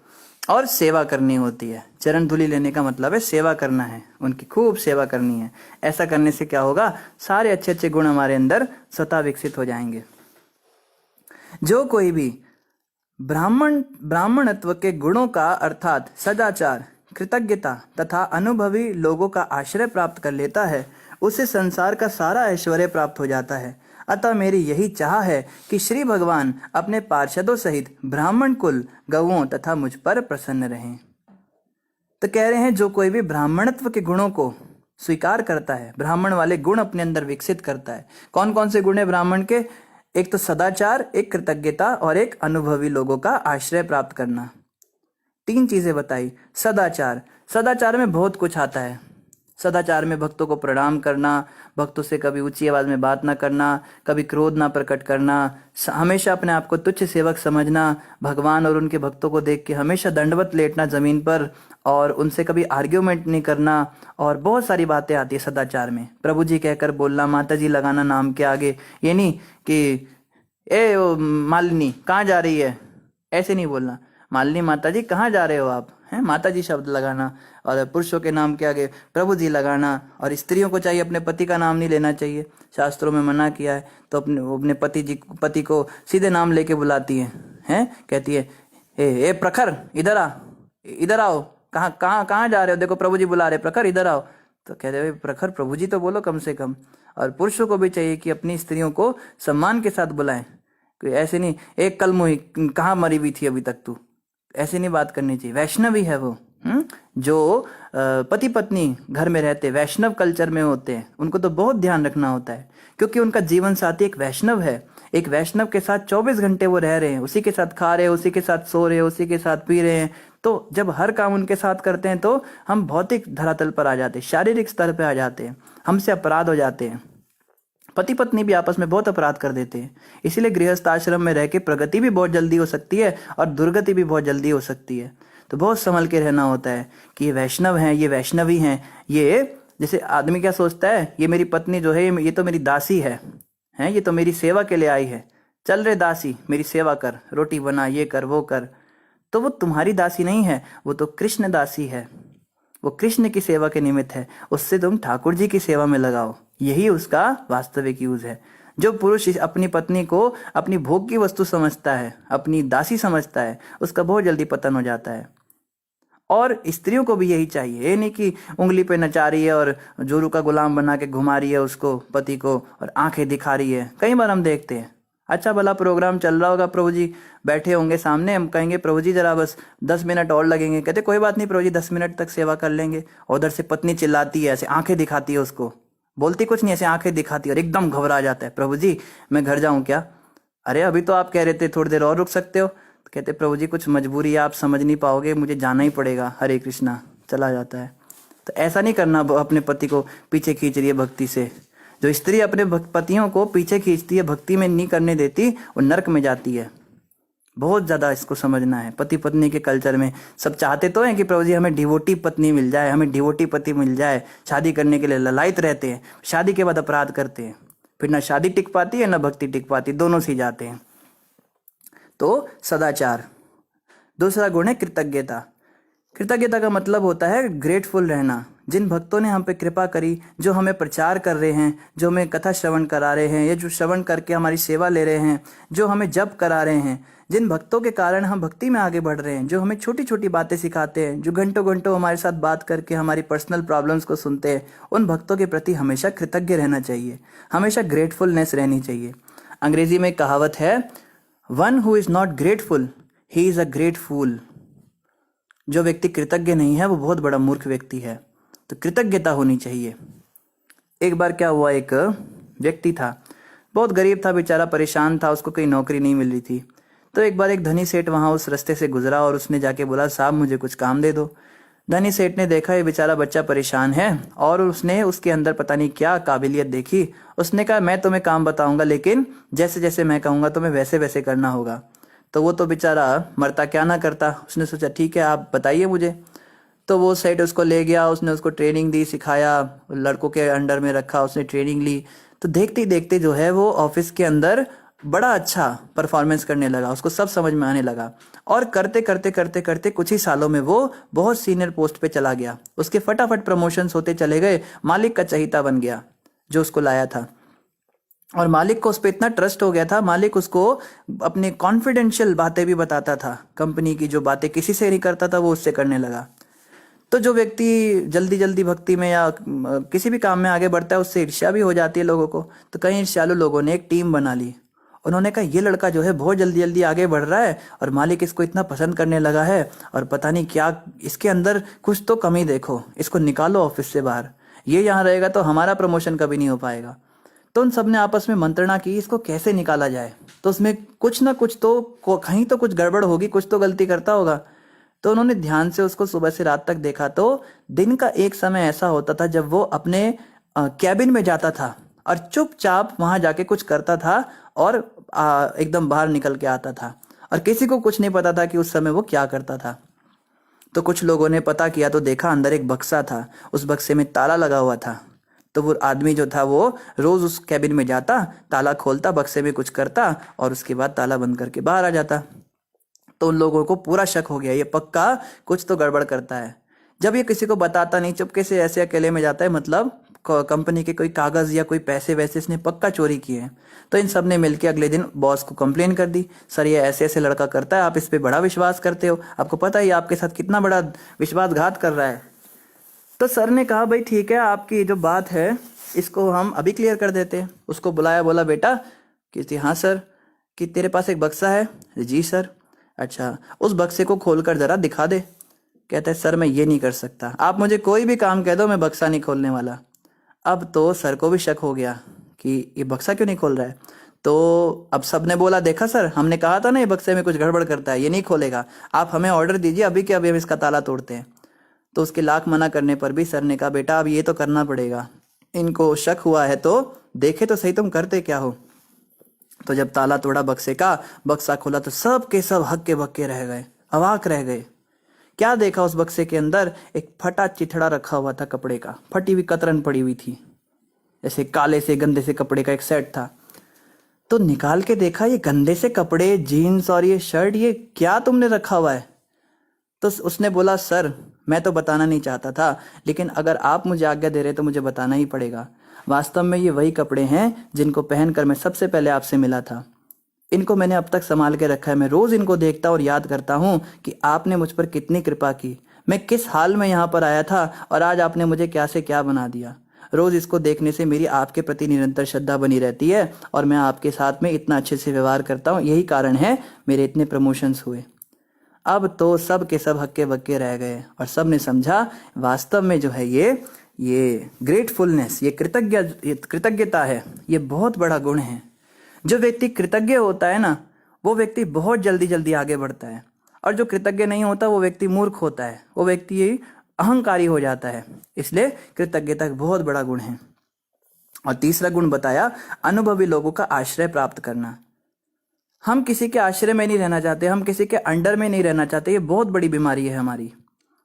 और सेवा करनी होती है, चरण धूली लेने का मतलब है सेवा करना है, उनकी खूब सेवा करनी है। ऐसा करने से क्या होगा, सारे अच्छे अच्छे गुण हमारे अंदर स्वतः विकसित हो जाएंगे। जो कोई भी ब्राह्मणत्व के गुणों का अर्थात सदाचार, कृतज्ञता तथा अनुभवी लोगों का आश्रय प्राप्त कर लेता है, उसे संसार का सारा ऐश्वर्य प्राप्त हो जाता है। अतः मेरी यही चाह है कि श्री भगवान अपने पार्षदों सहित ब्राह्मण कुल, गौओं तथा मुझ पर प्रसन्न रहें। तो कह रहे हैं जो कोई भी ब्राह्मणत्व के गुणों को स्वीकार करता है, ब्राह्मण वाले गुण अपने अंदर विकसित करता है। कौन कौन से गुण है ब्राह्मण के? एक तो सदाचार, एक कृतज्ञता और एक अनुभवी लोगों का आश्रय प्राप्त करना। 3 चीजें बताई। सदाचार, सदाचार में बहुत कुछ आता है। सदाचार में भक्तों को प्रणाम करना, भक्तों से कभी ऊंची आवाज में बात ना करना, कभी क्रोध ना प्रकट करना, हमेशा अपने आप को तुच्छ सेवक समझना, भगवान और उनके भक्तों को देख के हमेशा दंडवत लेटना जमीन पर, और उनसे कभी आर्ग्यूमेंट नहीं करना, और बहुत सारी बातें आती है सदाचार में। प्रभु जी कहकर बोलना, माता जी लगाना नाम के आगे, ये नहीं कि ए मालिनी कहाँ जा रही है, ऐसे नहीं बोलना। मालिनी माता जी कहाँ जा रहे हो आप, हैं, माता जी शब्द लगाना। और पुरुषों के नाम के आगे प्रभु जी लगाना। और स्त्रियों को चाहिए अपने पति का नाम नहीं लेना चाहिए, शास्त्रों में मना किया है। तो अपने पति को सीधे नाम लेके बुलाती हैं, कहती है ए प्रखर इधर आ, इधर आओ, कहाँ कहाँ कहाँ जा रहे हो, देखो प्रभु जी बुला रहे, प्रखर इधर आओ। तो कहते हैं प्रखर प्रभु जी तो बोलो कम से कम। और पुरुषों को भी चाहिए कि अपनी स्त्रियों को सम्मान के साथ बुलाएं, कोई ऐसे नहीं एक कल मुही कहाँ मरी हुई थी अभी तक तू, ऐसे नहीं बात करनी चाहिए। वैष्णवी है वो, जो पति पत्नी घर में रहते वैष्णव कल्चर में होते हैं, उनको तो बहुत ध्यान रखना होता है, क्योंकि उनका जीवन साथी एक वैष्णव है। एक वैष्णव के साथ 24 घंटे वो रह रहे हैं, उसी के साथ खा रहे हैं, उसी के साथ सो रहे हैं, उसी के साथ पी रहे हैं। तो जब हर काम उनके साथ करते हैं तो हम भौतिक धरातल पर आ जाते हैं, शारीरिक स्तर पर आ जाते हैं, हमसे अपराध हो जाते हैं। पति पत्नी भी आपस में बहुत अपराध कर देते हैं। इसीलिए गृहस्थ आश्रम में रह के प्रगति भी बहुत जल्दी हो सकती है और दुर्गति भी बहुत जल्दी हो सकती है। तो बहुत संभल के रहना होता है कि ये वैष्णव हैं, ये वैष्णवी हैं। ये जैसे आदमी क्या सोचता है, ये मेरी पत्नी जो है ये तो मेरी दासी है, ये तो मेरी सेवा के लिए आई है, चल रे दासी मेरी सेवा कर, रोटी बना, ये कर वो कर। तो वो तुम्हारी दासी नहीं है, वो तो कृष्ण दासी है, वो कृष्ण की सेवा के निमित्त है। उससे तुम ठाकुर जी की सेवा में लगाओ, यही उसका वास्तविक यूज है। जो पुरुष अपनी पत्नी को अपनी भोग की वस्तु समझता है, अपनी दासी समझता है, उसका बहुत जल्दी पतन हो जाता है। और स्त्रियों को भी यही चाहिए, ये नहीं कि उंगली पे नचा रही है और जोरू का गुलाम बना के घुमा रही है उसको, पति को, और आंखें दिखा रही है। कई बार हम देखते हैं अच्छा भला प्रोग्राम चल रहा होगा, प्रभु जी बैठे होंगे सामने, हम कहेंगे प्रभु जी जरा बस 10 मिनट और लगेंगे, कहते कोई बात नहीं प्रभु जी 10 मिनट तक सेवा कर लेंगे। और उधर से पत्नी चिल्लाती है, ऐसे आंखें दिखाती है उसको, बोलती कुछ नहीं, ऐसे आंखें दिखाती है और एकदम घबरा जाता है, प्रभु जी मैं घर जाऊं क्या? अरे अभी तो आप कह रहे थे थोड़ी देर और रुक सकते हो। तो कहते प्रभु जी कुछ मजबूरी है, आप समझ नहीं पाओगे, मुझे जाना ही पड़ेगा, हरे कृष्णा, चला जाता है। तो ऐसा नहीं करना, अपने पति को पीछे खींच रही है भक्ति से। जो स्त्री अपने पतियों को पीछे खींचती है, भक्ति में नहीं करने देती, वो नरक में जाती है। बहुत ज्यादा इसको समझना है। पति पत्नी के कल्चर में सब चाहते तो हैं कि प्रभु जी हमें डिवोटी पत्नी मिल जाए, हमें डिवोटी पति मिल जाए, शादी करने के लिए ललायत रहते हैं, शादी के बाद अपराध करते हैं, फिर ना शादी टिक पाती है ना भक्ति टिक पाती, दोनों से जाते हैं। तो सदाचार। दूसरा गुण है कृतज्ञता। कृतज्ञता का मतलब होता है ग्रेटफुल रहना। जिन भक्तों ने हम पे कृपा करी, जो हमें प्रचार कर रहे हैं, जो हमें कथा श्रवण करा रहे हैं, या जो श्रवण करके हमारी सेवा ले रहे हैं, जो हमें जप करा रहे हैं, जिन भक्तों के कारण हम भक्ति में आगे बढ़ रहे हैं, जो हमें छोटी छोटी बातें सिखाते हैं, जो घंटों घंटों हमारे साथ बात करके हमारी पर्सनल प्रॉब्लम्स को सुनते हैं, उन भक्तों के प्रति हमेशा कृतज्ञ रहना चाहिए, हमेशा ग्रेटफुलनेस रहनी चाहिए। अंग्रेजी में कहावत है, one who is not grateful he is a great fool. जो व्यक्ति कृतज्ञ नहीं है वो बहुत बड़ा मूर्ख व्यक्ति है। तो कृतज्ञता होनी चाहिए। एक बार क्या हुआ, एक व्यक्ति था, बहुत गरीब था बेचारा, परेशान था, उसको कोई नौकरी नहीं मिल रही थी। तो एक बार एक धनी सेठ वहां उस रास्ते से गुजरा और उसने जाके बोला, साहब मुझे कुछ काम दे दो। धनी सेठ ने देखा ये बेचारा बच्चा परेशान है और उसने उसके अंदर पता नहीं क्या काबिलियत देखी। उसने कहा मैं तुम्हें काम बताऊंगा, लेकिन जैसे जैसे मैं कहूंगा तुम्हें वैसे वैसे करना होगा। तो वो तो बेचारा मरता क्या ना करता, उसने सोचा ठीक है आप बताइए मुझे। तो वो सेट उसको ले गया, उसने उसको ट्रेनिंग दी, सिखाया, लड़कों के अंडर में रखा, उसने ट्रेनिंग ली। तो देखते ही देखते जो है वो ऑफिस के अंदर बड़ा अच्छा परफॉर्मेंस करने लगा, उसको सब समझ में आने लगा। और करते करते करते करते कुछ ही सालों में वो बहुत सीनियर पोस्ट पे चला गया, उसके फटाफट प्रमोशंस होते चले गए, मालिक का चहीता बन गया जो उसको लाया था। और मालिक को उस पर इतना ट्रस्ट हो गया था, मालिक उसको अपनी कॉन्फिडेंशियल बातें भी बताता था, कंपनी की जो बातें किसी से नहीं करता था वो उससे करने लगा। तो जो व्यक्ति जल्दी जल्दी भक्ति में या किसी भी काम में आगे बढ़ता है उससे ईर्ष्या भी हो जाती है लोगों को। तो कई ईर्ष्यालु लोगों ने एक टीम बना ली। उन्होंने कहा ये लड़का जो है बहुत जल्दी जल्दी आगे बढ़ रहा है और मालिक इसको इतना पसंद करने लगा है, और पता नहीं क्या इसके अंदर कुछ तो कमी देखो, इसको निकालो ऑफिस से बाहर, ये यहाँ रहेगा तो हमारा प्रमोशन कभी नहीं हो पाएगा। तो उन सब ने आपस में मंत्रणा की इसको कैसे निकाला जाए। तो उसमें कुछ ना कुछ तो कहीं तो कुछ गड़बड़ होगी, कुछ तो गलती करता होगा। तो उन्होंने ध्यान से उसको सुबह से रात तक देखा। तो दिन का एक समय ऐसा होता था जब वो अपने कैबिन में जाता था और चुपचाप वहां जाके कुछ करता था और एकदम बाहर निकल के आता था, और किसी को कुछ नहीं पता था कि उस समय वो क्या करता था। तो कुछ लोगों ने पता किया तो देखा अंदर एक बक्सा था, उस बक्से में ताला लगा हुआ था। तो वो आदमी जो था वो रोज उस कैबिन में जाता, ताला खोलता, बक्से में कुछ करता और उसके बाद ताला बंद करके बाहर आ जाता। तो उन लोगों को पूरा शक हो गया ये पक्का कुछ तो गड़बड़ करता है। जब ये किसी को बताता नहीं, चुपके से ऐसे अकेले में जाता है, मतलब कंपनी के कोई कागज या कोई पैसे वैसे इसने पक्का चोरी किए हैं। तो इन सब ने मिलकर अगले दिन बॉस को कंप्लेन कर दी, सर ये ऐसे ऐसे लड़का करता है, आप इस पे बड़ा विश्वास करते हो, आपको पता है आपके साथ कितना बड़ा विश्वासघात कर रहा है। तो सर ने कहा भाई ठीक है, आपकी जो बात है इसको हम अभी क्लियर कर देते हैं। उसको बुलाया, बोला बेटा कि हाँ सर, कि तेरे पास एक बक्सा है? जी सर। अच्छा, उस बक्से को खोलकर जरा दिखा दे। कहता है सर मैं ये नहीं कर सकता, आप मुझे कोई भी काम कह दो, मैं बक्सा नहीं खोलने वाला। अब तो सर को भी शक हो गया कि ये बक्सा क्यों नहीं खोल रहा है। तो अब सबने बोला देखा सर, हमने कहा था ना ये बक्से में कुछ गड़बड़ करता है, ये नहीं खोलेगा, आप हमें ऑर्डर दीजिए अभी के अभी हम इसका ताला तोड़ते हैं। तो उसके लाख मना करने पर भी सर ने कहा बेटा अब ये तो करना पड़ेगा, इनको शक हुआ है तो देखे तो सही तुम करते क्या हो। तो जब ताला तोड़ा बक्से का, बक्सा खोला तो सब के सब हक्के बक्के रह गए, अवाक रह गए। क्या देखा उस बक्से के अंदर? एक फटा चिथड़ा रखा हुआ था कपड़े का, फटी हुई कतरन पड़ी हुई थी, जैसे काले से गंदे से कपड़े का एक सेट था। तो निकाल के देखा ये गंदे से कपड़े, जीन्स और ये शर्ट, ये क्या तुमने रखा हुआ है? तो उसने बोला सर मैं तो बताना नहीं चाहता था, लेकिन अगर आप मुझे आज्ञा दे रहे तो मुझे बताना ही पड़ेगा। वास्तव में ये वही कपड़े हैं जिनको पहनकर मैं सबसे पहले आपसे मिला था। इनको मैंने अब तक संभाल के रखा है, मैं रोज इनको देखता और याद करता हूँ कि आपने मुझ पर कितनी कृपा की, मैं किस हाल में यहाँ पर आया था और आज आपने मुझे क्या से क्या बना दिया। रोज इसको देखने से मेरी आपके प्रति निरंतर श्रद्धा बनी रहती है और मैं आपके साथ में इतना अच्छे से व्यवहार करता हूँ, यही कारण है मेरे इतने प्रमोशंस हुए। अब तो सब के सब हक्के बक्के रह गए और सब ने समझा वास्तव में जो है ये ग्रेटफुलनेस, ये कृतज्ञता है, ये बहुत बड़ा गुण है। जो व्यक्ति कृतज्ञ होता है ना, वो व्यक्ति बहुत जल्दी जल्दी आगे बढ़ता है, और जो कृतज्ञ नहीं होता वो व्यक्ति मूर्ख होता है, वो व्यक्ति अहंकारी हो जाता है। इसलिए कृतज्ञता एक बहुत बड़ा गुण है। और तीसरा गुण बताया, अनुभवी लोगों का आश्रय प्राप्त करना। हम किसी के आश्रय में नहीं रहना चाहते, हम किसी के अंडर में नहीं रहना चाहते, ये बहुत बड़ी बीमारी है हमारी।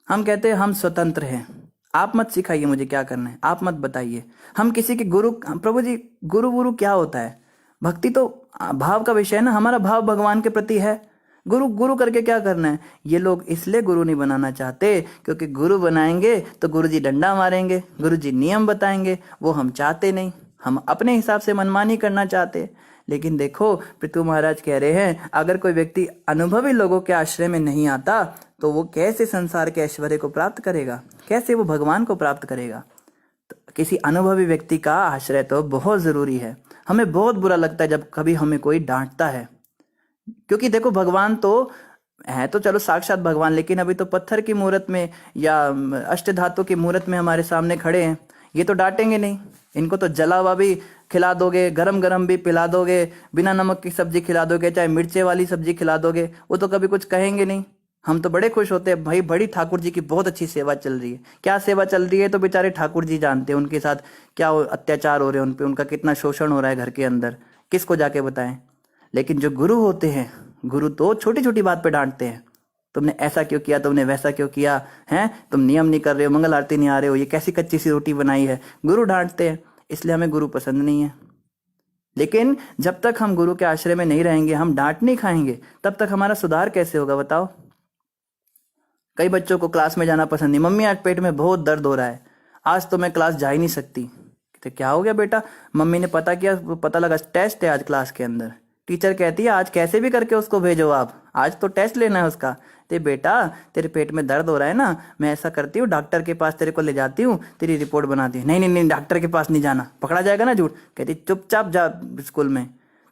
हम कहते हैं हम स्वतंत्र हैं, आप मत सिखाइए मुझे क्या करना है, आप मत बताइए। हम किसी के गुरु, प्रभु जी गुरु गुरु क्या होता है? भक्ति तो भाव का विषय है ना, हमारा भाव भगवान के प्रति है। गुरु गुरु करके क्या करना है? ये लोग इसलिए गुरु नहीं बनाना चाहते क्योंकि गुरु बनाएंगे तो गुरु जी डंडा मारेंगे, गुरु जी नियम बताएंगे, वो हम चाहते नहीं। हम अपने हिसाब से मनमानी करना चाहते। लेकिन देखो पृथु महाराज कह रहे हैं अगर कोई व्यक्ति अनुभवी लोगों के आश्रय में नहीं आता तो वो कैसे संसार के ऐश्वर्य को प्राप्त करेगा, कैसे वो भगवान को प्राप्त करेगा। तो किसी अनुभवी व्यक्ति का आश्रय तो बहुत जरूरी है। हमें बहुत बुरा लगता है जब कभी हमें कोई डांटता है, क्योंकि देखो भगवान तो है तो चलो साक्षात भगवान, लेकिन अभी तो पत्थर की मूर्त में या अष्ट धातु की मूर्त में हमारे सामने खड़े हैं। ये तो डांटेंगे नहीं, इनको तो जला हुआ भी खिला दोगे, गरम गरम भी पिला दोगे, बिना नमक की सब्जी खिला दोगे, चाहे मिर्चे वाली सब्जी खिला दोगे, वो तो कभी कुछ कहेंगे नहीं। हम तो बड़े खुश होते हैं भाई, बड़ी ठाकुर जी की बहुत अच्छी सेवा चल रही है। क्या सेवा चल रही है तो बेचारे ठाकुर जी जानते हैं उनके साथ क्या अत्याचार हो रहे हैं, उन पे उनका कितना शोषण हो रहा है घर के अंदर, किसको जाके बताएं। लेकिन जो गुरु होते हैं, गुरु तो छोटी छोटी बात पे डांटते हैं, तुमने ऐसा क्यों किया, तुमने वैसा क्यों किया, हैं तुम नियम नहीं कर रहे हो, मंगल आरती नहीं आ रहे हो, ये कैसी कच्ची सी रोटी बनाई है। गुरु डांटते हैं, इसलिए हमें गुरु पसंद नहीं है। लेकिन जब तक हम गुरु के आश्रय में नहीं रहेंगे, हम डांट नहीं खाएंगे, तब तक हमारा सुधार कैसे होगा बताओ। कई बच्चों को क्लास में जाना पसंद नहीं, मम्मी आज पेट में बहुत दर्द हो रहा है, आज तो मैं क्लास जा ही नहीं सकती। तो क्या हो गया बेटा, मम्मी ने पता किया, पता लगा टेस्ट है आज क्लास के अंदर। टीचर कहती है आज कैसे भी करके उसको भेजो, आप आज तो टेस्ट लेना है उसका। ते बेटा तेरे पेट में दर्द हो रहा है ना, मैं ऐसा करती हूँ डॉक्टर के पास तेरे को ले जाती हूँ, तेरी रिपोर्ट बनाती हूँ। नहीं नहीं नहीं, डॉक्टर के पास नहीं जाना, पकड़ा जाएगा ना झूठ। कहती चुपचाप जा स्कूल में।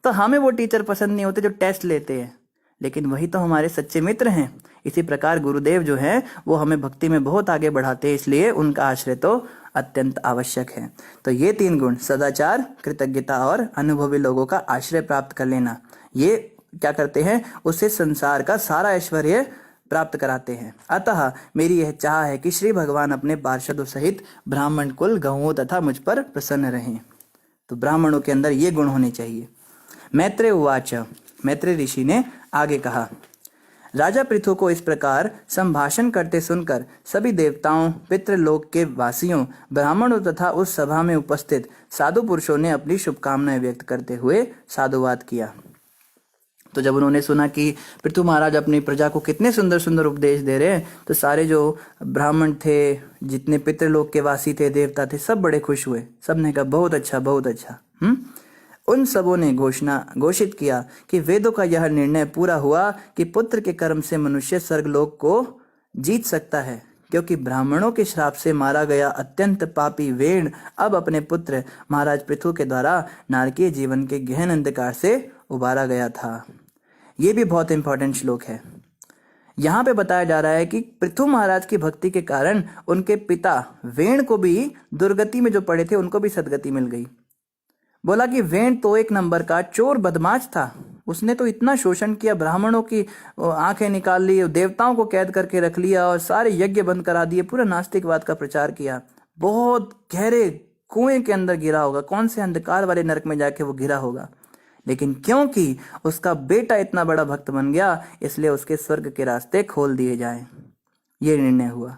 तो हमें वो टीचर पसंद नहीं होते जो टेस्ट लेते हैं, लेकिन वही तो हमारे सच्चे मित्र हैं। इसी प्रकार गुरुदेव जो हैं वो हमें भक्ति में बहुत आगे बढ़ाते हैं, इसलिए उनका आश्रय तो अत्यंत आवश्यक है। तो ये 3 गुण, सदाचार, कृतज्ञता और अनुभवी लोगों का आश्रय प्राप्त कर लेना, ये क्या करते हैं, उससे संसार का सारा ऐश्वर्य प्राप्त कराते हैं। अतः मेरी यह चाह है कि श्री भगवान अपने पार्षदों सहित ब्राह्मण कुल, गौओं तथा मुझ पर प्रसन्न रहें। तो ब्राह्मणों के अंदर ये गुण होने चाहिए। मैत्रेय उवाच, मैत्रेय ऋषि ने आगे कहा, राजा पृथु को इस प्रकार संभाषण करते सुनकर सभी देवताओं, पितृलोक के वासियों, ब्राह्मणों तथा उस सभा में उपस्थित साधु पुरुषों ने अपनी शुभकामनाएं व्यक्त करते हुए साधुवाद किया। तो जब उन्होंने सुना कि पृथु महाराज अपनी प्रजा को कितने सुंदर सुंदर उपदेश दे रहे हैं, तो सारे जो ब्राह्मण थे, जितने पितृलोक के वासी थे, देवता थे, सब बड़े खुश हुए। सब ने कहा बहुत अच्छा बहुत अच्छा। उन सबों ने घोषित किया कि वेदों का यह निर्णय पूरा हुआ कि पुत्र के कर्म से मनुष्य स्वर्गलोक को जीत सकता है, क्योंकि ब्राह्मणों के श्राप से मारा गया अत्यंत पापी वेण अब अपने पुत्र महाराज पृथु के द्वारा नारकीय जीवन के गहन अंधकार से उबारा गया था। ये भी बहुत इंपॉर्टेंट श्लोक है। यहाँ पे बताया जा रहा है कि पृथु महाराज की भक्ति के कारण उनके पिता वेण को भी दुर्गति में जो पड़े थे उनको भी सदगति मिल गई। बोला कि वेण तो एक नंबर का चोर बदमाश था, उसने तो इतना शोषण किया, ब्राह्मणों की आंखें निकाल ली, देवताओं को कैद करके रख लिया और सारे यज्ञ बंद करा दिए, पूरा नास्तिकवाद का प्रचार किया, बहुत गहरे कुएं के अंदर गिरा होगा, कौन से अंधकार वाले नरक में जाके वो गिरा होगा। लेकिन क्योंकि उसका बेटा इतना बड़ा भक्त बन गया, इसलिए उसके स्वर्ग के रास्ते खोल दिए जाएं, ये निर्णय हुआ।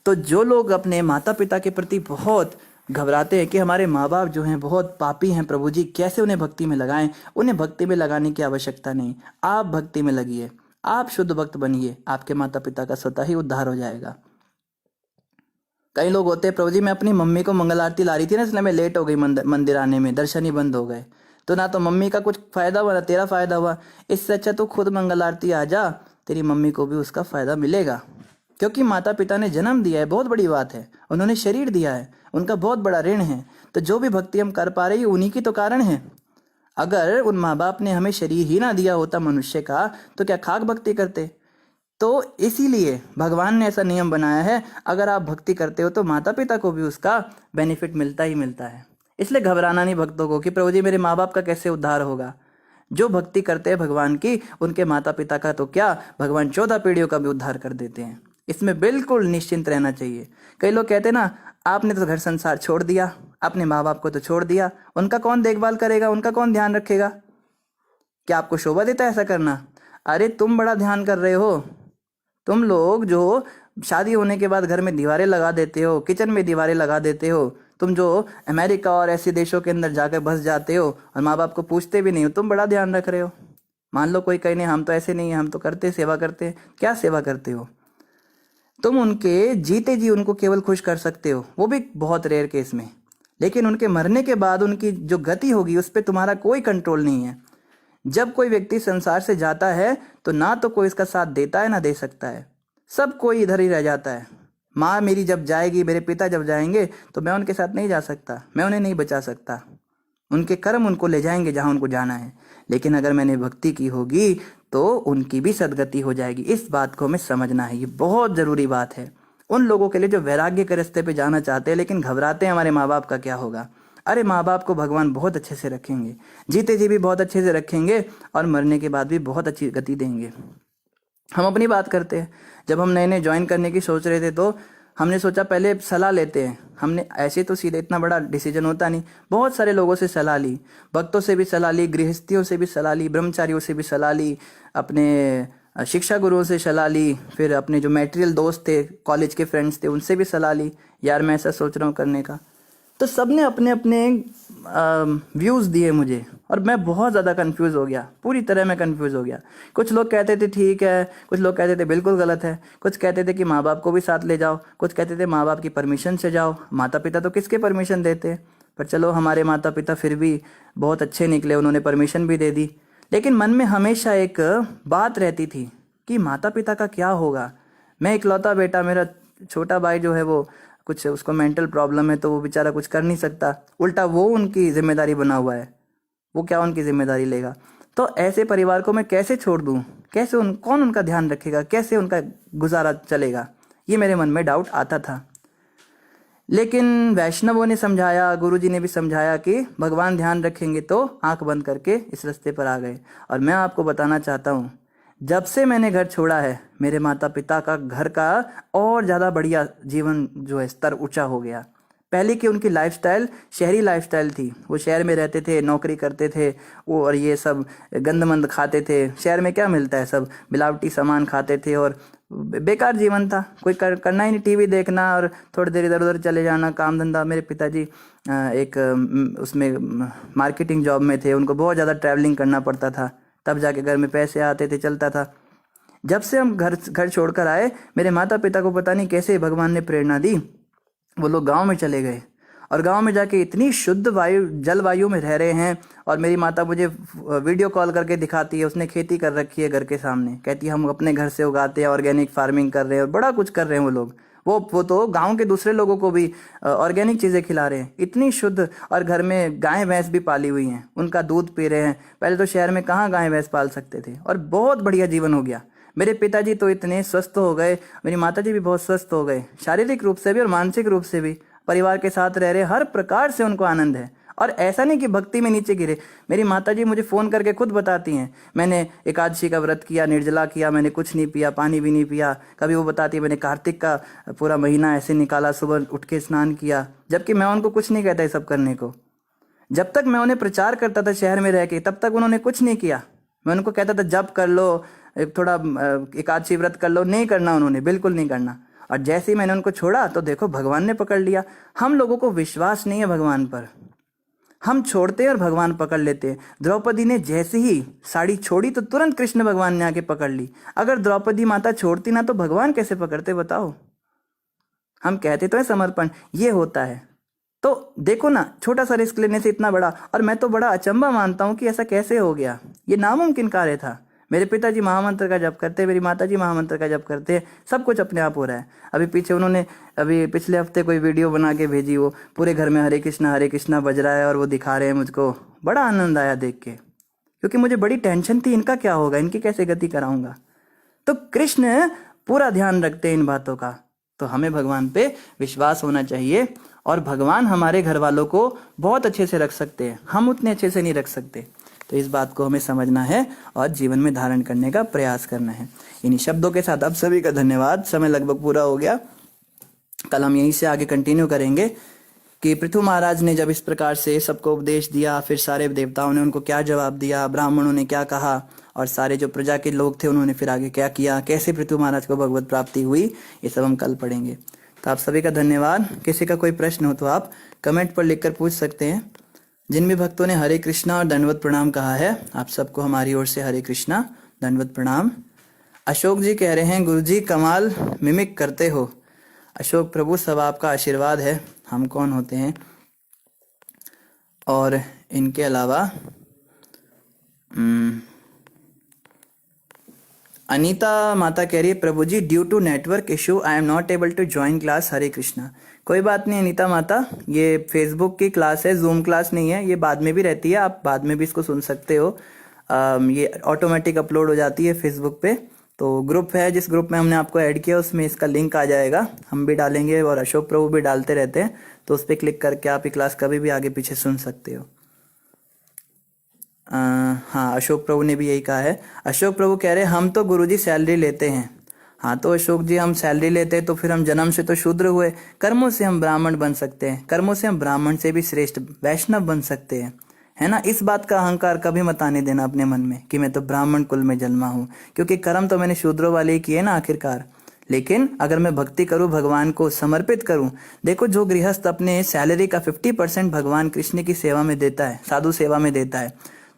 तो जो लोग अपने माता पिता के प्रति बहुत घबराते हैं कि हमारे माँ बाप जो हैं बहुत पापी हैं, प्रभु जी कैसे उन्हें भक्ति में लगाएं, उन्हें भक्ति में लगाने की आवश्यकता नहीं। आप भक्ति में लगिए, आप शुद्ध भक्त बनिए, आपके माता पिता का स्वतः ही उद्धार हो जाएगा। कई लोग होते हैं, प्रभु जी मैं अपनी मम्मी को मंगल आरती ला रही थी ना, इसलिए मैं लेट हो गई मंदिर आने में, दर्शन ही बंद हो गए। तो ना तो मम्मी का कुछ फायदा हुआ ना तेरा फायदा हुआ, इससे अच्छा तो खुद मंगल आरती आ जा, तेरी मम्मी को भी उसका फायदा मिलेगा। क्योंकि माता पिता ने जन्म दिया है, बहुत बड़ी बात है, उन्होंने शरीर दिया है, उनका बहुत बड़ा ऋण है। तो जो भी भक्ति हम कर पा रहे हैं उन्हीं की तो कारण है। अगर उन माँ बाप ने हमें शरीर ही ना दिया होता मनुष्य का, तो क्या खाक भक्ति करते। तो इसीलिए भगवान ने ऐसा नियम बनाया है, अगर आप भक्ति करते हो तो माता पिता को भी उसका बेनिफिट मिलता ही मिलता है। इसलिए घबराना नहीं भक्तों को कि प्रभु जी मेरे माँ बाप का कैसे उद्धार होगा। जो भक्ति करते हैं भगवान की, उनके माता पिता का तो क्या, भगवान 14 पीढ़ियों का भी उद्धार कर देते हैं। इसमें बिल्कुल निश्चिंत रहना चाहिए। कई लोग कहते हैं ना, आपने तो घर संसार छोड़ दिया, अपने माँ बाप को तो छोड़ दिया, उनका कौन देखभाल करेगा, उनका कौन ध्यान रखेगा, क्या आपको शोभा देता है ऐसा करना। अरे तुम बड़ा ध्यान कर रहे हो, तुम लोग जो शादी होने के बाद घर में दीवारें लगा देते हो, किचन में दीवारें लगा देते हो, तुम जो अमेरिका और ऐसे देशों के अंदर जाकर बस जाते हो और माँ बाप को पूछते भी नहीं हो, तुम बड़ा ध्यान रख रहे हो। मान लो कोई कहे नहीं हम तो ऐसे नहीं है, हम तो करते सेवा करते, क्या सेवा करते हो तुम? उनके जीते जी उनको केवल खुश कर सकते हो, वो भी बहुत रेयर केस में, लेकिन उनके मरने के बाद उनकी जो गति होगी उस पर तुम्हारा कोई कंट्रोल नहीं है। जब कोई व्यक्ति संसार से जाता है तो ना तो कोई इसका साथ देता है ना दे सकता है, सब कोई इधर ही रह जाता है। माँ मेरी जब जाएगी, मेरे पिता जब जाएंगे तो मैं उनके साथ नहीं जा सकता, मैं उन्हें नहीं बचा सकता, उनके कर्म उनको ले जाएंगे जहाँ उनको जाना है। लेकिन अगर मैंने भक्ति की होगी तो उनकी भी सदगति हो जाएगी। इस बात को हमें समझना है, ये बहुत ज़रूरी बात है उन लोगों के लिए जो वैराग्य के रास्ते पे जाना चाहते हैं लेकिन घबराते हैं हमारे माँ बाप का क्या होगा। अरे माँ बाप को भगवान बहुत अच्छे से रखेंगे, जीते जी भी बहुत अच्छे से रखेंगे और मरने के बाद भी बहुत अच्छी गति देंगे। हम अपनी बात करते हैं, जब हम नए नए ज्वाइन करने की सोच रहे थे तो हमने सोचा पहले सलाह लेते हैं। हमने ऐसे तो सीधे इतना बड़ा डिसीजन होता नहीं, बहुत सारे लोगों से सलाह ली, भक्तों से भी सलाह ली, गृहस्थियों से भी सलाह ली, ब्रह्मचारियों से भी सलाह ली, अपने शिक्षा गुरुओं से सलाह ली, फिर अपने जो मटेरियल दोस्त थे, कॉलेज के फ्रेंड्स थे, उनसे भी सलाह ली, यार मैं ऐसा सोच रहा हूँ करने का। तो सब ने अपने अपने व्यूज़ दिए मुझे, और मैं बहुत ज़्यादा कंफ्यूज हो गया, पूरी तरह मैं कंफ्यूज हो गया। कुछ लोग कहते थे ठीक है, कुछ लोग कहते थे बिल्कुल गलत है, कुछ कहते थे कि माँ बाप को भी साथ ले जाओ, कुछ कहते थे माँ बाप की परमिशन से जाओ। माता पिता तो किसके परमिशन देते, पर चलो हमारे माता पिता फिर भी बहुत अच्छे निकले, उन्होंने परमिशन भी दे दी। लेकिन मन में हमेशा एक बात रहती थी कि माता पिता का क्या होगा। मैं इकलौता बेटा, मेरा छोटा भाई जो है वो कुछ उसको मेंटल प्रॉब्लम है, तो वो बेचारा कुछ कर नहीं सकता, उल्टा वो उनकी जिम्मेदारी बना हुआ है, वो क्या उनकी जिम्मेदारी लेगा। तो ऐसे परिवार को मैं कैसे छोड़ दूँ, कैसे कौन उनका ध्यान रखेगा, कैसे उनका गुजारा चलेगा, ये मेरे मन में डाउट आता था। लेकिन वैष्णवों ने समझाया, गुरुजी ने भी समझाया कि भगवान ध्यान रखेंगे, तो आंख बंद करके इस रास्ते पर आ गए। और मैं आपको बताना चाहता हूँ, जब से मैंने घर छोड़ा है, मेरे माता पिता का घर का और ज़्यादा बढ़िया जीवन जो है स्तर ऊंचा हो गया। पहले की उनकी लाइफस्टाइल शहरी लाइफस्टाइल थी, वो शहर में रहते थे, नौकरी करते थे वो, और ये सब गंदमंद खाते थे। शहर में क्या मिलता है, सब मिलावटी सामान खाते थे, और बेकार जीवन था, कोई करना ही नहीं, टीवी देखना और थोड़ी देर इधर उधर चले जाना, काम धंधा। मेरे पिताजी उसमें मार्केटिंग जॉब में थे, उनको बहुत ज़्यादा ट्रैवलिंग करना पड़ता था, तब जाके घर में पैसे आते थे, चलता था। जब से हम घर छोड़कर आए, मेरे माता पिता को पता नहीं कैसे भगवान ने प्रेरणा दी, वो लोग गांव में चले गए, और गांव में जाके इतनी शुद्ध जलवायु में रह रहे हैं। और मेरी माता मुझे वीडियो कॉल करके दिखाती है, उसने खेती कर रखी है घर के सामने, कहती है हम अपने घर से उगाते हैं, ऑर्गेनिक फार्मिंग कर रहे हैं, और बड़ा कुछ कर रहे हैं वो लोग। वो तो गांव के दूसरे लोगों को भी ऑर्गेनिक चीज़ें खिला रहे हैं, इतनी शुद्ध। और घर में गाय भैंस भी पाली हुई हैं, उनका दूध पी रहे हैं। पहले तो शहर में कहाँ गाय भैंस पाल सकते थे, और बहुत बढ़िया जीवन हो गया। मेरे पिताजी तो इतने स्वस्थ हो गए, मेरी माताजी भी बहुत स्वस्थ हो गए, शारीरिक रूप से भी और मानसिक रूप से भी। परिवार के साथ रह रहे, हर प्रकार से उनको आनंद है। और ऐसा नहीं कि भक्ति में नीचे गिरे। मेरी माताजी मुझे फ़ोन करके खुद बताती हैं, मैंने एकादशी का व्रत किया, निर्जला किया, मैंने कुछ नहीं पिया, पानी भी नहीं पिया। कभी वो बताती है मैंने कार्तिक का पूरा महीना ऐसे निकाला, सुबह उठ के स्नान किया। जबकि मैं उनको कुछ नहीं कहता ये सब करने को। जब तक मैं उन्हें प्रचार करता था शहर में रह के, तब तक उन्होंने कुछ नहीं किया। मैं उनको कहता था जप कर लो, थोड़ा एकादशी व्रत कर लो, नहीं करना उन्होंने, बिल्कुल नहीं करना। और जैसे ही मैंने उनको छोड़ा, तो देखो भगवान ने पकड़ लिया। हम लोगों को विश्वास नहीं है भगवान पर, हम छोड़ते हैं और भगवान पकड़ लेते हैं। द्रौपदी ने जैसे ही साड़ी छोड़ी, तो तुरंत कृष्ण भगवान ने आके पकड़ ली। अगर द्रौपदी माता छोड़ती ना, तो भगवान कैसे पकड़ते बताओ। हम कहते तो है समर्पण, ये होता है। तो देखो ना, छोटा सा रिस्क लेने से इतना बड़ा। और मैं तो बड़ा अचंभा मानता हूँ कि ऐसा कैसे हो गया, ये नामुमकिन कार्य था। मेरे पिताजी महामंत्र का जप करते, मेरी माताजी महामंत्र का जप करते, सब कुछ अपने आप हो रहा है। अभी पीछे उन्होंने पिछले हफ्ते कोई वीडियो बना के भेजी, वो पूरे घर में हरे कृष्णा बज रहा है, और वो दिखा रहे हैं मुझको। बड़ा आनंद आया देख के, क्योंकि मुझे बड़ी टेंशन थी, इनका क्या होगा, इनकी कैसे गति कराऊंगा। तो कृष्ण पूरा ध्यान रखते हैं इन बातों का। तो हमें भगवान पे विश्वास होना चाहिए, और भगवान हमारे घर वालों को बहुत अच्छे से रख सकते हैं, हम उतने अच्छे से नहीं रख सकते। तो इस बात को हमें समझना है और जीवन में धारण करने का प्रयास करना है। इन्हीं शब्दों के साथ आप सभी का धन्यवाद। समय लगभग पूरा हो गया, कल हम यहीं से आगे कंटिन्यू करेंगे कि पृथु महाराज ने जब इस प्रकार से सबको उपदेश दिया, फिर सारे देवताओं ने उनको क्या जवाब दिया, ब्राह्मणों ने क्या कहा, और सारे जो प्रजा के लोग थे उन्होंने फिर आगे क्या किया, कैसे पृथु महाराज को भगवत प्राप्ति हुई, ये सब हम कल पढ़ेंगे। तो आप सभी का धन्यवाद। किसी का कोई प्रश्न हो तो आप कमेंट पर लिखकर पूछ सकते हैं। जिन भी भक्तों ने हरे कृष्णा और दंडवत प्रणाम कहा है, आप सबको हमारी ओर से हरे कृष्णा दंडवत प्रणाम। अशोक जी कह रहे हैं, गुरुजी कमाल मिमिक करते हो। अशोक प्रभु, सब आपका आशीर्वाद है, हम कौन होते हैं। और इनके अलावा अनीता माता कह रही है, प्रभु जी due to network issue I am not able to join class, Hare Krishna. कोई बात नहीं अनीता माता, ये फेसबुक की क्लास है, जूम क्लास नहीं है, ये बाद में भी रहती है, आप बाद में भी इसको सुन सकते हो। ये ऑटोमेटिक अपलोड हो जाती है फेसबुक पे। तो ग्रुप है, जिस ग्रुप में हमने आपको ऐड किया उसमें इसका लिंक आ जाएगा, हम भी डालेंगे और अशोक प्रभु भी डालते रहते हैं, तो उस पर क्लिक करके आप ये क्लास कभी भी आगे पीछे सुन सकते हो। हाँ, अशोक प्रभु ने भी यही कहा है। अशोक प्रभु कह रहे हैं हम तो गुरुजी सैलरी लेते हैं। हाँ तो अशोक जी, हम सैलरी लेते हैं तो फिर हम जन्म से तो शूद्र हुए, कर्मों से हम ब्राह्मण बन सकते हैं, कर्मों से हम ब्राह्मण से भी श्रेष्ठ वैष्णव बन सकते हैं। है ना। इस बात का अहंकार कभी मत आने देना अपने मन में कि मैं तो ब्राह्मण कुल में जन्मा हूँ, क्योंकि कर्म तो मैंने शूद्रों वाले ही किए ना आखिरकार। लेकिन अगर मैं भक्ति करूं, भगवान को समर्पित करूं, देखो जो गृहस्थ अपने सैलरी का 50% भगवान कृष्ण की सेवा में देता है, साधु सेवा में देता है,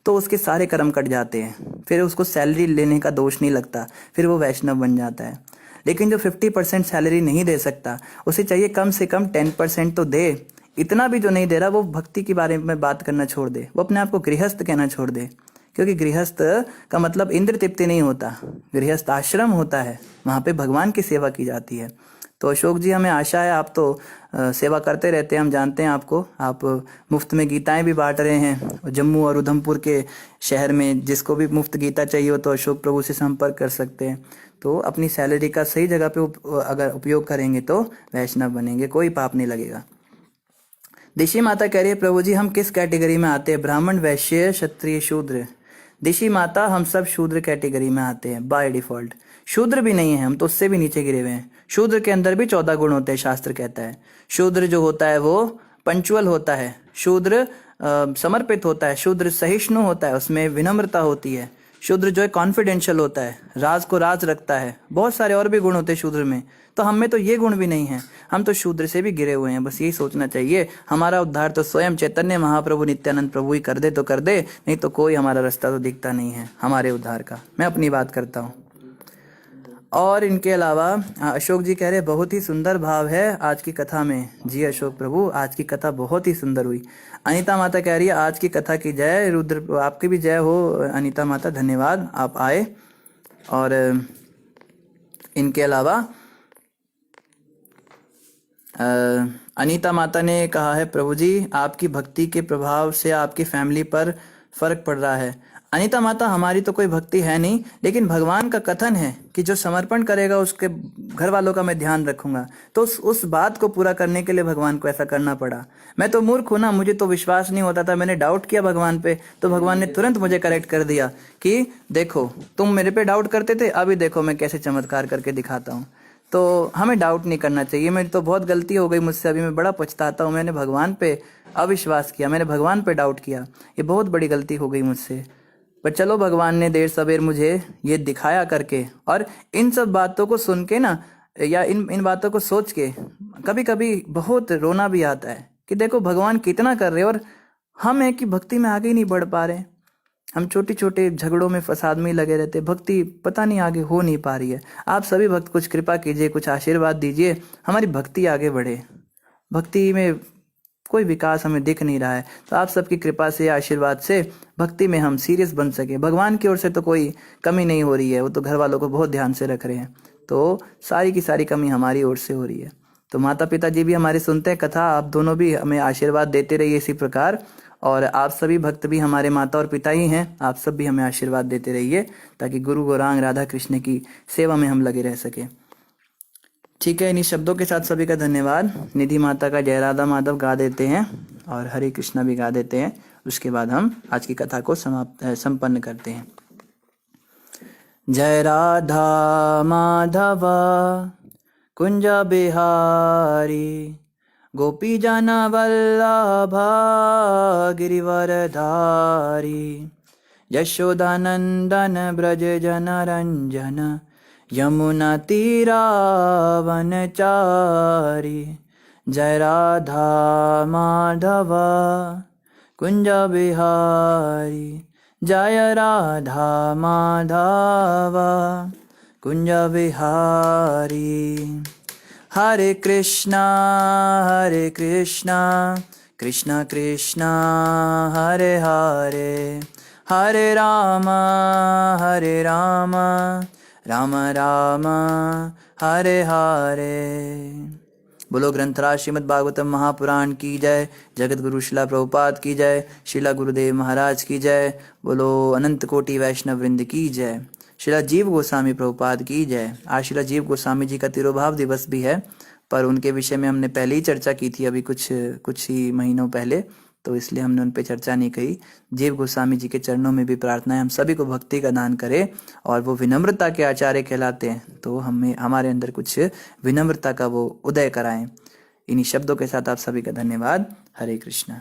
तो उसके सारे कर्म कट जाते हैं, फिर उसको सैलरी लेने का दोष नहीं लगता, फिर वो वैष्णव बन जाता है। लेकिन जो 50% सैलरी नहीं दे सकता, उसे चाहिए कम से कम 10% तो दे। इतना भी जो नहीं दे रहा, वो भक्ति के बारे में बात करना छोड़ दे, वो अपने आप को गृहस्थ कहना छोड़ दे। क्योंकि गृहस्थ का मतलब इंद्र तृप्ति नहीं होता, गृहस्थ आश्रम होता है, वहाँ पे भगवान की सेवा की जाती है। तो अशोक जी, हमें आशा है आप तो सेवा करते रहते हैं, हम जानते हैं आपको, आप मुफ्त में गीताएं भी बांट रहे हैं। जम्मू और उधमपुर के शहर में जिसको भी मुफ्त गीता चाहिए हो तो अशोक प्रभु से संपर्क कर सकते हैं। तो अपनी सैलरी का सही जगह पे अगर उपयोग करेंगे तो वैष्णव बनेंगे, कोई पाप नहीं लगेगा। दिशी माता कह रही है, प्रभु जी हम किस कैटेगरी में आते हैं, ब्राह्मण, वैश्य, क्षत्रिय, शूद्र? दिशी माता, हम सब शूद्र कैटेगरी में आते हैं बाय डिफॉल्ट। शूद्र भी नहीं है हम, तो उससे भी नीचे गिरे हुए हैं। शूद्र के अंदर भी 14 गुण होते हैं, शास्त्र कहता है। शूद्र जो होता है वो पंचुअल होता है, शूद्र समर्पित होता है, शूद्र सहिष्णु होता है, उसमें विनम्रता होती है। शूद्र जो है कॉन्फिडेंशियल होता है, राज को राज रखता है। बहुत सारे और भी गुण होते हैं शूद्र में, तो हम में तो ये गुण भी नहीं है, हम तो शूद्र से भी गिरे हुए हैं। बस यही सोचना चाहिए, हमारा उद्धार तो स्वयं चैतन्य महाप्रभु नित्यानंद प्रभु ही कर दे तो कर दे, नहीं तो कोई हमारा रास्ता तो दिखता नहीं है हमारे उद्धार का। मैं अपनी बात करता हूँ। और इनके अलावा अशोक जी कह रहे बहुत ही सुंदर भाव है आज की कथा में। जी अशोक प्रभु, आज की कथा बहुत ही सुंदर हुई। अनीता माता कह रही है आज की कथा की जय। रुद्र, आपकी भी जय हो अनीता माता, धन्यवाद आप आए। और इनके अलावा अनीता माता ने कहा है, प्रभु जी आपकी भक्ति के प्रभाव से आपकी फैमिली पर फर्क पड़ रहा है। अनीता माता, हमारी तो कोई भक्ति है नहीं, लेकिन भगवान का कथन है कि जो समर्पण करेगा उसके घर वालों का मैं ध्यान रखूंगा। तो उस बात को पूरा करने के लिए भगवान को ऐसा करना पड़ा। मैं तो मूर्ख हूं ना, मुझे तो विश्वास नहीं होता था, मैंने डाउट किया भगवान पे, तो भगवान ने तुरंत मुझे करेक्ट कर दिया कि देखो तुम मेरे पे डाउट करते थे, अभी देखो मैं कैसे चमत्कार करके दिखाता हूँ। तो हमें डाउट नहीं करना चाहिए। मेरी तो बहुत गलती हो गई मुझसे, अभी मैं बड़ा पछताता हूँ। मैंने भगवान पे अविश्वास किया, मैंने भगवान पे डाउट किया, ये बहुत बड़ी गलती हो गई मुझसे। पर चलो, भगवान ने देर सवेर मुझे ये दिखाया करके, और इन सब बातों को सुन के ना, या इन बातों को सोच के कभी कभी बहुत रोना भी आता है कि देखो भगवान कितना कर रहे हैं और हम है कि भक्ति में आगे ही नहीं बढ़ पा रहे। हम छोटे छोटे झगड़ों में, फसाद में ही लगे रहते, भक्ति पता नहीं आगे हो नहीं पा रही है। आप सभी भक्त कुछ कृपा कीजिए, कुछ आशीर्वाद दीजिए, हमारी भक्ति आगे बढ़े। भक्ति में कोई विकास हमें दिख नहीं रहा है, तो आप सबकी कृपा से, आशीर्वाद से भक्ति में हम सीरियस बन सके। भगवान की ओर से तो कोई कमी नहीं हो रही है, वो तो घर वालों को बहुत ध्यान से रख रहे हैं, तो सारी की सारी कमी हमारी ओर से हो रही है। तो माता पिता जी भी हमारे सुनते हैं कथा, आप दोनों भी हमें आशीर्वाद देते रहिए इसी प्रकार। और आप सभी भक्त भी हमारे माता और पिता ही हैं, आप सब भी हमें आशीर्वाद देते रहिए ताकि गुरु गौरांग राधा कृष्ण की सेवा में हम लगे रह सके। ठीक है, इन्हीं शब्दों के साथ सभी का धन्यवाद। निधि माता का जय राधा माधव गा देते हैं और हरे कृष्णा भी गा देते हैं, उसके बाद हम आज की कथा को संपन्न करते हैं। जय राधा माधव कुंज बिहारी, गोपी जन वल्लभा गिरिवरधारी, यशोदानंदन ब्रज जन रंजन, यमुना तीरावनचारी। जय राधा माधव कुंज बिहारी, जय राधा माधव कुंज बिहारी। हरे कृष्णा कृष्णा कृष्णा हरे हरे, हरे राम राम राम हरे हरे। बोलो ग्रंथराज श्रीमद् भागवतम महापुराण की जय, जगत गुरु शिला प्रभुपाद की जय, शिला गुरुदेव महाराज की जय, बोलो अनंत कोटि वैष्णव वृंद की जय, शिला जीव गोस्वामी प्रभुपाद की जय। आज शिला जीव गोस्वामी जी का तिरुभाव दिवस भी है, पर उनके विषय में हमने पहले ही चर्चा की थी, अभी कुछ ही महीनों पहले, तो इसलिए हमने उन पर चर्चा नहीं करी। जीव गोस्वामी जी के चरणों में भी प्रार्थना है हम सभी को भक्ति का दान करें, और वो विनम्रता के आचार्य कहलाते हैं, तो हमें हमारे अंदर कुछ विनम्रता का वो उदय कराएं। इन्हीं शब्दों के साथ आप सभी का धन्यवाद। हरे कृष्णा।